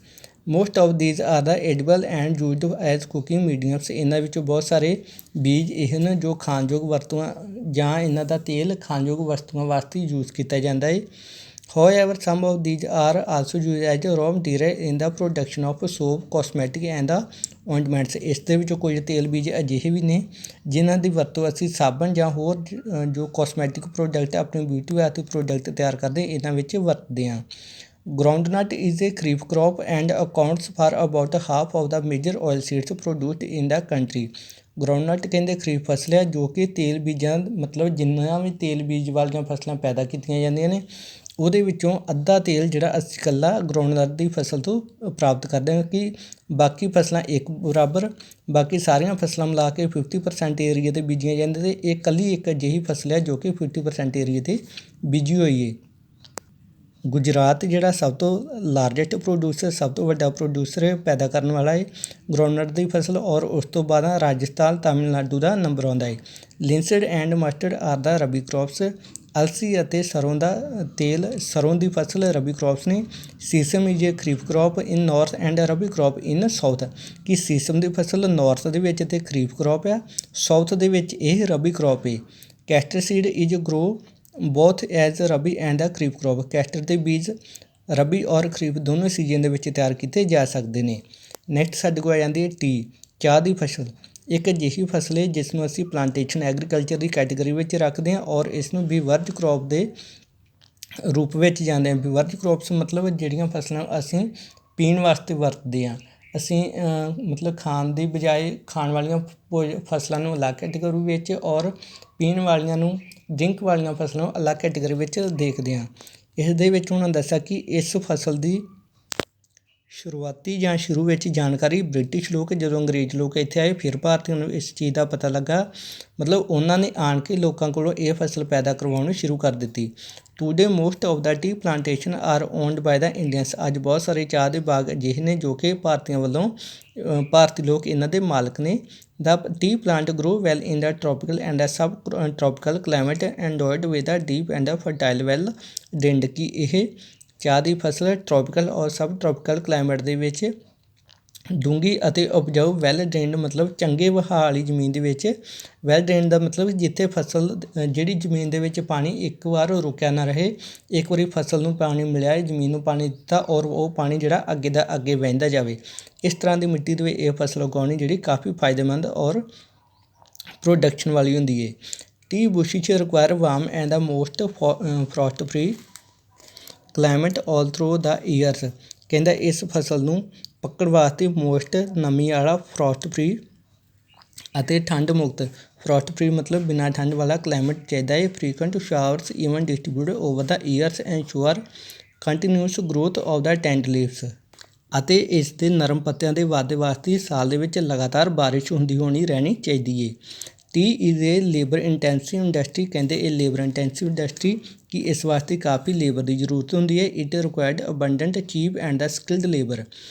[SPEAKER 1] Most of these are the edible and used as cooking mediums. ਇਹਨਾਂ ਵਿੱਚੋਂ ਬਹੁਤ ਸਾਰੇ ਬੀਜ ਇਹ ਹਨ ਜੋ ਖਾਣਯੋਗ ਵਸਤੂਆਂ ਜਾਂ ਇਹਨਾਂ ਦਾ ਤੇਲ ਖਾਣਯੋਗ ਵਸਤੂਆਂ ਵਾਸਤੇ ਯੂਜ਼ ਕੀਤਾ ਜਾਂਦਾ ਹੈ। However, some of these are also used as raw material in the production of soap, cosmetic and ointments। ਇਸ ਦੇ ਵਿੱਚੋਂ ਕੁਝ ਤੇਲ ਬੀਜ ਅਜਿਹੇ ਵੀ ਨੇ ਜਿਨ੍ਹਾਂ ਦੀ ਵਰਤੋਂ ਅਸੀਂ ਸਾਬਣ ਜਾਂ ਹੋਰ ਜੋ ਕੋਸਮੈਟਿਕ ਪ੍ਰੋਡਕਟ, ਆਪਣੇ ਬਿਊਟੀ ਵਾਸਤੇ ਪ੍ਰੋਡਕਟ ਤਿਆਰ ਕਰਦੇ ਇਹਨਾਂ ਵਿੱਚ ਵਰਤਦੇ ਹਾਂ। Groundnut is a kharif crop and accounts for about half of the major oil seeds produced in the country। Groundnut ਕਹਿੰਦੇ ਖਰੀਫ ਫਸਲ ਹੈ ਜੋ ਕਿ ਤੇਲ ਬੀਜਾਂ ਮਤਲਬ ਜਿੰਨਾ ਵੀ ਤੇਲ ਬੀਜ ਵਾਲੀਆਂ ਫਸਲਾਂ ਪੈਦਾ ਕੀਤੀਆਂ ਜਾਂਦੀਆਂ ਨੇ ਉਹਦੇ ਵਿੱਚੋਂ ਅੱਧਾ ਤੇਲ ਜਿਹੜਾ ਅਸੀਂ ਇਕੱਲਾ ਗਰਾਊਂਡਨਟ ਦੀ ਫਸਲ ਤੋਂ ਪ੍ਰਾਪਤ ਕਰਦੇ ਹਾਂ ਕਿ ਬਾਕੀ ਫਸਲਾਂ ਇੱਕ ਬਰਾਬਰ ਬਾਕੀ ਸਾਰੀਆਂ ਫਸਲਾਂ ਮਿਲਾ ਕੇ 50% ਏਰੀਏ 'ਤੇ ਬੀਜੀਆਂ ਜਾਂਦੀਆਂ ਅਤੇ ਇਹ ਇਕੱਲੀ ਇੱਕ ਅਜਿਹੀ ਫਸਲ ਹੈ ਜੋ ਕਿ 50% ਏਰੀਏ 'ਤੇ ਬੀਜੀ ਹੋਈ ਹੈ। ਗੁਜਰਾਤ ਜਿਹੜਾ ਸਭ ਤੋਂ ਲਾਰਜੈਸਟ ਪ੍ਰੋਡਿਊਸਰ ਸਭ ਤੋਂ ਵੱਡਾ ਪ੍ਰੋਡਿਊਸਰ ਪੈਦਾ ਕਰਨ ਵਾਲਾ ਹੈ ਗਰਾਊਂਡਨਟ ਦੀ ਫਸਲ ਔਰ ਉਸ ਤੋਂ ਬਾਅਦ ਰਾਜਸਥਾਨ ਤਾਮਿਲਨਾਡੂ ਦਾ ਨੰਬਰ ਆਉਂਦਾ ਹੈ। Linseed and mustard are the rabi crops. ਅਲਸੀ ਅਤੇ ਸਰੋਂ ਦਾ ਤੇਲ ਸਰੋਂ ਦੀ ਫਸਲ ਰਬੀ ਕ੍ਰੌਪਸ ਨੇ। Sesame is a kharif crop in north and rabi crop in south. ਕਿ ਸੀਸਮ ਦੀ ਫਸਲ ਨਾਰਥ ਦੇ ਵਿੱਚ ਅਤੇ ਖਰੀਫ ਕ੍ਰੌਪ ਆ, ਸਾਊਥ ਦੇ ਵਿੱਚ ਇਹ ਰਬੀ ਕ੍ਰੌਪ ਹੈ। Castor seed is grow both as rabi and kharif crop. Castor ਦੇ ਬੀਜ ਰਬੀ ਔਰ ਖਰੀਫ ਦੋਨੋਂ ਸੀਜ਼ਨ ਦੇ ਵਿੱਚ ਤਿਆਰ ਕੀਤੇ ਜਾ ਸਕਦੇ ਨੇ। ਨੈਕਸਟ ਸਾਡੇ ਕੋਲ ਆ ਜਾਂਦੀ ਹੈ ਟੀ, ਚਾਹ ਦੀ ਫਸਲ। ਇੱਕ ਅਜਿਹੀ ਫਸਲ ਹੈ ਜਿਸ ਨੂੰ ਅਸੀਂ ਪਲਾਂਟੇਸ਼ਨ ਐਗਰੀਕਲਚਰ ਦੀ ਕੈਟੇਗਰੀ ਵਿੱਚ ਰੱਖਦੇ ਹਾਂ ਔਰ ਇਸ ਨੂੰ ਬੀਵਰਜ ਕ੍ਰੌਪ ਦੇ ਰੂਪ ਵਿੱਚ ਜਾਂਦੇ ਹਾਂ। ਬੀਵਰਜ ਕ੍ਰੌਪਸ ਮਤਲਬ ਜਿਹੜੀਆਂ ਫਸਲਾਂ ਅਸੀਂ ਪੀਣ ਵਾਸਤੇ ਵਰਤਦੇ ਹਾਂ। ਅਸੀਂ ਮਤਲਬ ਖਾਣ ਦੀ ਬਜਾਏ ਖਾਣ ਵਾਲੀਆਂ ਫਸਲਾਂ ਨੂੰ ਅਲੱਗ ਕੈਟੇਗਰੀ ਵਿੱਚ ਔਰ ਪੀਣ ਵਾਲੀਆਂ ਨੂੰ ਡਰਿੰਕ ਵਾਲੀਆਂ ਫਸਲਾਂ ਨੂੰ ਅਲੱਗ ਕੈਟੇਗਰੀ ਵਿੱਚ ਦੇਖਦੇ ਹਾਂ। ਇਸ ਦੇ ਵਿੱਚ ਉਹਨਾਂ ਦੱਸਿਆ ਕਿ ਇਸ ਫਸਲ ਦੀ ਸ਼ੁਰੂ ਵਿੱਚ ਜਾਣਕਾਰੀ ਬ੍ਰਿਟਿਸ਼ ਲੋਕ ਜਦੋਂ ਅੰਗਰੇਜ਼ ਲੋਕ ਇੱਥੇ ਆਏ ਫਿਰ ਭਾਰਤੀਆਂ ਨੂੰ ਇਸ ਚੀਜ਼ ਦਾ ਪਤਾ ਲੱਗਾ ਮਤਲਬ ਉਹਨਾਂ ਨੇ ਆਣ ਕੇ ਲੋਕਾਂ ਕੋਲੋਂ ਇਹ ਫਸਲ ਪੈਦਾ ਕਰਵਾਉਣੀ ਸ਼ੁਰੂ ਕਰ ਦਿੱਤੀ। Today most of the tea plantation are owned by the Indians. ਅੱਜ ਬਹੁਤ ਸਾਰੇ ਚਾਹ ਦੇ ਬਾਗ ਅਜਿਹੇ ਨੇ ਜੋ ਕਿ ਭਾਰਤੀਆਂ ਵੱਲੋਂ ਭਾਰਤੀ ਲੋਕ ਇਹਨਾਂ ਦੇ ਮਾਲਕ ਨੇ। The tea plant grow well in the tropical and subtropical climate endowed with the deep and fertile well drained. ਕਿ ਇਹ ਚਾਹ ਦੀ ਫਸਲ ਟ੍ਰੋਪੀਕਲ ਔਰ ਸਬ ਟ੍ਰੋਪੀਕਲ ਕਲਾਈਮੇਟ ਦੇ ਵਿੱਚ ਡੂੰਘੀ ਅਤੇ ਉਪਜਾਊ ਵੈਲ ਡਰੇਨਡ ਮਤਲਬ ਚੰਗੇ ਵਹਾਅ ਵਾਲੀ ਜ਼ਮੀਨ ਦੇ ਵਿੱਚ। ਵੈਲ ਡਰੇਨਡ ਦਾ ਮਤਲਬ ਜਿੱਥੇ ਫਸਲ ਜਿਹੜੀ ਜ਼ਮੀਨ ਦੇ ਵਿੱਚ ਪਾਣੀ ਇੱਕ ਵਾਰ ਰੁਕਿਆ ਨਾ ਰਹੇ, ਇੱਕ ਵਾਰੀ ਫਸਲ ਨੂੰ ਪਾਣੀ ਮਿਲਿਆ ਜ਼ਮੀਨ ਨੂੰ ਪਾਣੀ ਦਿੱਤਾ ਔਰ ਉਹ ਪਾਣੀ ਜਿਹੜਾ ਅੱਗੇ ਦਾ ਅੱਗੇ ਵਹਿੰਦਾ ਜਾਵੇ। ਇਸ ਤਰ੍ਹਾਂ ਦੀ ਮਿੱਟੀ ਦੇ ਵਿੱਚ ਇਹ ਫਸਲ ਉਗਾਉਣੀ ਜਿਹੜੀ ਕਾਫੀ ਫਾਇਦੇਮੰਦ ਔਰ ਪ੍ਰੋਡਕਸ਼ਨ ਵਾਲੀ ਹੁੰਦੀ ਹੈ। Tea bushes require warm and the moist frost free climate all through the years. ਕਹਿੰਦਾ ਇਸ ਫਸਲ ਨੂੰ ਪੱਕਣ ਵਾਸਤੇ ਮੋਸਟ ਨਮੀ ਵਾਲਾ ਫਰੋਸਟ ਫਰੀ ਅਤੇ ਠੰਡ ਮੁਕਤ ਫਰੋਸਟ ਫਰੀ ਮਤਲਬ ਬਿਨਾਂ ਠੰਡ ਵਾਲਾ ਕਲਾਈਮੇਟ ਚਾਹੀਦਾ ਹੈ। Frequent showers even distributed over the years ensure continuous growth of the tender leaves. ਅਤੇ ਇਸ ਦੇ ਨਰਮ ਪੱਤਿਆਂ ਦੇ ਵਾਧੇ ਵਾਸਤੇ ਸਾਲ ਦੇ ਵਿੱਚ ਲਗਾਤਾਰ ਬਾਰਿਸ਼ ਹੁੰਦੀ ਹੋਣੀ ਰਹਿਣੀ ਚਾਹੀਦੀ ਹੈ। T is a labour intensive industry. ਕਹਿੰਦੇ ਇਹ ਲੇਬਰ ਇੰਟੈਂਸਿਵ ਇੰਡਸਟਰੀ ਕਿ ਇਸ ਵਾਸਤੇ ਕਾਫੀ ਲੇਬਰ ਦੀ ਜ਼ਰੂਰਤ ਹੁੰਦੀ ਹੈ। It required abundant cheap and the skilled labour.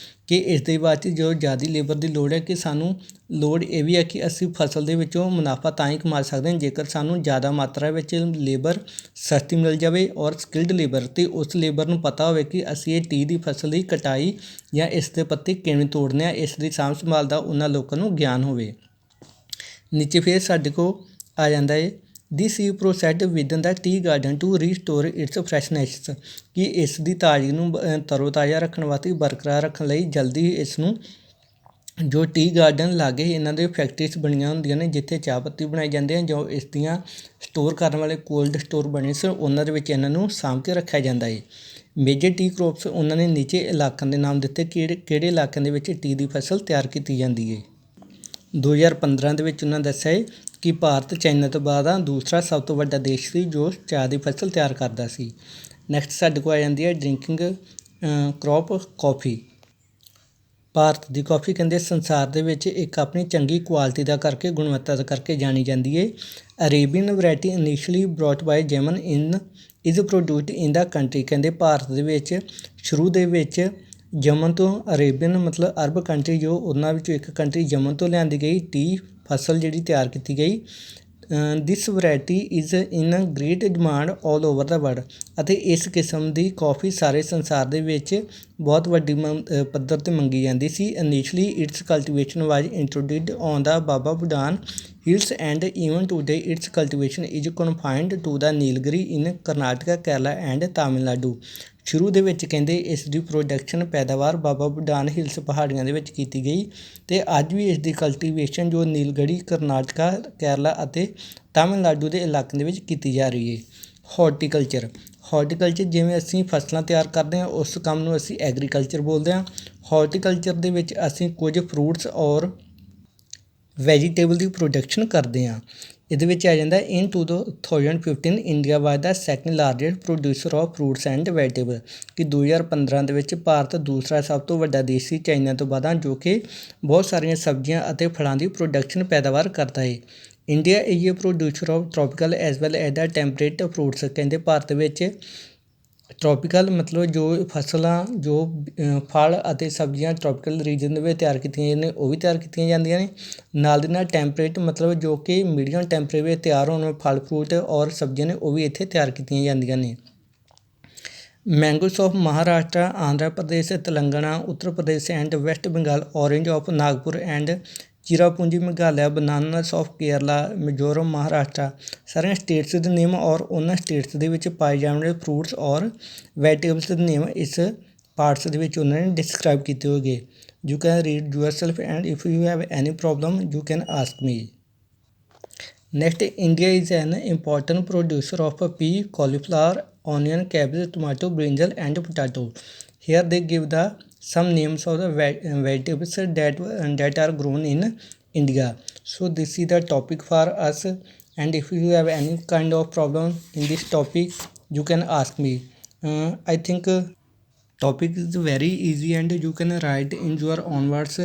[SPEAKER 1] ਕਿ ਇਸ ਦੇ ਵਾਸਤੇ ਜੋ ਜ਼ਿਆਦਾ ਲੇਬਰ ਦੀ ਲੋੜ ਹੈ ਕਿ ਸਾਨੂੰ ਲੋੜ ਇਹ ਵੀ ਹੈ ਕਿ ਅਸੀਂ ਫਸਲ ਦੇ ਵਿੱਚੋਂ ਮੁਨਾਫਾ ਤਾਂ ਹੀ ਕਮਾ ਸਕਦੇ ਹਾਂ ਜੇਕਰ ਸਾਨੂੰ ਜ਼ਿਆਦਾ ਮਾਤਰਾ ਵਿੱਚ ਲੇਬਰ ਸਸਤੀ ਮਿਲ ਜਾਵੇ ਔਰ ਸਕਿਲਡ ਲੇਬਰ ਅਤੇ ਉਸ ਲੇਬਰ ਨੂੰ ਪਤਾ ਹੋਵੇ ਕਿ ਅਸੀਂ ਇਹ ਟੀ ਦੀ ਫਸਲ ਦੀ ਕਟਾਈ ਜਾਂ ਇਸ ਦੇ ਪੱਤੇ ਕਿਵੇਂ ਤੋੜਨੇ ਆ, ਇਸ ਦੀ ਸਾਂਭ ਸੰਭਾਲ ਦਾ ਉਹਨਾਂ ਲੋਕਾਂ ਨੂੰ ਗਿਆਨ ਹੋਵੇ। ਨੀਚੇ ਫਿਰ ਸਾਡੇ ਕੋਲ ਆ ਜਾਂਦਾ ਹੈ ਦਿਸ ਹੀ processed within the tea garden to restore its freshness. ਕਿ ਇਸ ਦੀ ਤਾਜ਼ਗੀ ਨੂੰ ਤਰੋਤਾਜ਼ਾ ਰੱਖਣ ਵਾਸਤੇ ਬਰਕਰਾਰ ਰੱਖਣ ਲਈ ਜਲਦੀ ਇਸ ਨੂੰ ਜੋ ਟੀ ਗਾਰਡਨ ਲਾਗੇ ਇਹਨਾਂ ਦੇ ਫੈਕਟਰੀਜ਼ ਬਣੀਆਂ ਹੁੰਦੀਆਂ ਨੇ ਜਿੱਥੇ ਚਾਹ ਪੱਤੀ ਬਣਾਈ ਜਾਂਦੇ ਹਨ ਜੋ ਇਸ ਦੀਆਂ ਸਟੋਰ ਕਰਨ ਵਾਲੇ ਕੋਲਡ ਸਟੋਰ ਬਣੇ ਸਨ ਉਹਨਾਂ ਦੇ ਵਿੱਚ ਇਹਨਾਂ ਨੂੰ ਸਾਂਭ ਕੇ ਰੱਖਿਆ ਜਾਂਦਾ ਹੈ। ਮੇਜਰ ਟੀ ਕ੍ਰੋਪਸ ਉਹਨਾਂ ਨੇ ਨੀਚੇ ਇਲਾਕਿਆਂ ਦੇ ਨਾਮ ਦਿੱਤੇ ਕਿਹੜੇ ਇਲਾਕਿਆਂ ਦੇ ਵਿੱਚ ਟੀ ਦੀ ਫਸਲ ਤਿਆਰ ਕੀਤੀ ਜਾਂਦੀ ਹੈ। 2015 ਦੇ ਵਿੱਚ ਉਹਨਾਂ ਦੱਸਿਆ ਹੈ ਕਿ ਭਾਰਤ ਚਾਈਨਾ ਤੋਂ ਬਾਅਦ ਦੂਸਰਾ ਸਭ ਤੋਂ ਵੱਡਾ ਦੇਸ਼ ਸੀ ਜੋ ਚਾਹ ਦੀ ਫਸਲ ਤਿਆਰ ਕਰਦਾ ਸੀ। ਨੈਕਸਟ ਸਾਡੇ ਕੋਲ ਆ ਜਾਂਦੀ ਹੈ ਡਰਿੰਕਿੰਗ ਕ੍ਰੌਪ ਕੌਫੀ। ਭਾਰਤ ਦੀ ਕੌਫੀ ਕਹਿੰਦੇ ਸੰਸਾਰ ਦੇ ਵਿੱਚ ਇੱਕ ਆਪਣੀ ਚੰਗੀ ਕੁਆਲਿਟੀ ਦਾ ਕਰਕੇ ਗੁਣਵੱਤਾ ਦਾ ਕਰਕੇ ਜਾਣੀ ਜਾਂਦੀ ਹੈ। Arabian variety initially brought by German is produced in the country. ਕਹਿੰਦੇ ਭਾਰਤ ਦੇ ਵਿੱਚ ਸ਼ੁਰੂ ਦੇ ਵਿੱਚ ਯਮਨ ਤੋਂ ਅਰੇਬੀਅਨ ਮਤਲਬ ਅਰਬ ਕੰਟਰੀ ਜੋ ਉਹਨਾਂ ਵਿੱਚੋਂ ਇੱਕ ਕੰਟਰੀ ਯਮਨ ਤੋਂ ਲਿਆਂਦੀ ਗਈ ਟੀ ਫਸਲ ਜਿਹੜੀ ਤਿਆਰ ਕੀਤੀ ਗਈ। This variety is in great demand all over the world. ਅਤੇ ਇਸ ਕਿਸਮ ਦੀ ਕੌਫੀ ਸਾਰੇ ਸੰਸਾਰ ਦੇ ਵਿੱਚ ਬਹੁਤ ਵੱਡੀ ਪੱਧਰ 'ਤੇ ਮੰਗੀ ਜਾਂਦੀ ਸੀ। Initially its cultivation was introduced on the Baba Budan hills and even today its cultivation is confined to the Nilgiri in Karnataka Kerala and Tamil Nadu. ਸ਼ੁਰੂ ਦੇ ਵਿੱਚ ਕਹਿੰਦੇ ਇਸ ਦੀ ਪ੍ਰੋਡਕਸ਼ਨ ਪੈਦਾਵਾਰ ਬਾਬਾ ਬੁਡਾਨ ਹਿਲਸ ਪਹਾੜੀਆਂ ਦੇ ਵਿੱਚ ਕੀਤੀ ਗਈ ਅਤੇ ਅੱਜ ਵੀ ਇਸ ਦੀ ਕਲਟੀਵੇਸ਼ਨ ਜੋ ਨੀਲਗਿਰੀ ਕਰਨਾਟਕਾ ਕੇਰਲਾ ਅਤੇ ਤਾਮਿਲਨਾਡੂ ਦੇ ਇਲਾਕਿਆਂ ਦੇ ਵਿੱਚ ਕੀਤੀ ਜਾ ਰਹੀ ਹੈ। ਹਾਰਟੀਕਲਚਰ ਜਿਵੇਂ ਅਸੀਂ ਫਸਲਾਂ ਤਿਆਰ ਕਰਦੇ ਹਾਂ ਉਸ ਕੰਮ ਨੂੰ ਅਸੀਂ ਐਗਰੀਕਲਚਰ ਬੋਲਦੇ ਹਾਂ। ਹਾਰਟੀਕਲਚਰ ਦੇ ਵਿੱਚ ਅਸੀਂ ਕੁਝ ਫਰੂਟਸ ਔਰ ਵੈਜੀਟੇਬਲ ਦੀ ਪ੍ਰੋਡਕਸ਼ਨ ਕਰਦੇ ਹਾਂ। ਇਹਦੇ ਵਿੱਚ ਆ ਜਾਂਦਾ ਇਨ 2015 India was the second largest producer of fruits and vegetable, ਕਿ 2015 ਦੇ ਵਿੱਚ ਭਾਰਤ ਦੂਸਰਾ ਸਭ ਤੋਂ ਵੱਡਾ ਦੇਸ਼ ਸੀ ਚਾਈਨਾ ਤੋਂ ਬਾਅਦ, ਜੋ ਕਿ ਬਹੁਤ ਸਾਰੀਆਂ ਸਬਜ਼ੀਆਂ ਅਤੇ ਫਲਾਂ ਦੀ ਪ੍ਰੋਡਕਸ਼ਨ ਪੈਦਾਵਾਰ ਕਰਦਾ ਹੈ। India is a producer of tropical as well as the temperate fruits, ਕਹਿੰਦੇ ਭਾਰਤ ਵਿੱਚ ਟ੍ਰੋਪੀਕਲ ਮਤਲਬ ਜੋ ਫਸਲਾਂ, ਜੋ ਫਲ ਅਤੇ ਸਬਜ਼ੀਆਂ ਟ੍ਰੋਪੀਕਲ ਰੀਜਨ ਦੇ ਵਿੱਚ ਤਿਆਰ ਕੀਤੀਆਂ ਜਾਂਦੀਆਂ ਨੇ ਉਹ ਵੀ ਤਿਆਰ ਕੀਤੀਆਂ ਜਾਂਦੀਆਂ ਨੇ। ਨਾਲ ਦੇ ਨਾਲ ਟੈਂਪਰੇਟ ਮਤਲਬ ਜੋ ਕਿ ਮੀਡੀਅਮ ਟੈਂਪਰੇਚਰ ਵਿੱਚ ਤਿਆਰ ਹੋਣ ਵਾਲੇ ਫਲ ਫਰੂਟ ਔਰ ਸਬਜ਼ੀਆਂ ਨੇ ਉਹ ਵੀ ਇੱਥੇ ਤਿਆਰ ਕੀਤੀਆਂ ਜਾਂਦੀਆਂ ਨੇ। Mangoes of Maharashtra, Andhra Pradesh, Telangana, Uttar Pradesh and West Bengal, orange of Nagpur and Cherrapunji Meghalaya, bananas of Kerala, Mizoram, Maharashtra, ਸਾਰੀਆਂ ਸਟੇਟਸ ਦੇ ਨੇਮ ਔਰ ਉਹਨਾਂ ਸਟੇਟਸ ਦੇ ਵਿੱਚ ਪਾਏ ਜਾਣ ਵਾਲੇ ਫਰੂਟਸ ਔਰ ਵੈਜੀਟੇਬਲਸ ਦੇ ਨੇਮ ਇਸ ਪਾਰਟਸ ਦੇ ਵਿੱਚ ਉਹਨਾਂ ਨੇ ਡਿਸਕ੍ਰਾਈਬ ਕੀਤੇ ਹੋਗੇ। You can read yourself and if you have any problem you can ask me. Next, India is an important producer of pea, cauliflower, onion, cabbage, tomato, brinjal and potato. Here they give the some names of the vegetables that are grown in India. So this is the topic for us, and if you have any kind of problem in this topic you can ask me. I think topic is very easy and you can write in your own words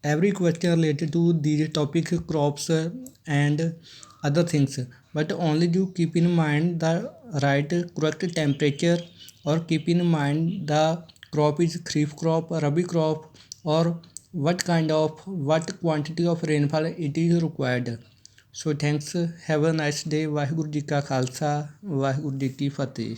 [SPEAKER 1] every question related to these topics, crops and other things, but only you keep in mind the right correct temperature, or keep in mind the crop is kharif crop, rabi crop, or what quantity of rainfall it is required. So thanks, have a nice day. Waheguru ji ਕਾ ਖਾਲਸਾ, ਵਾਹਿਗੁਰੂ ਜੀ ਕੀ ਫਤਿਹ।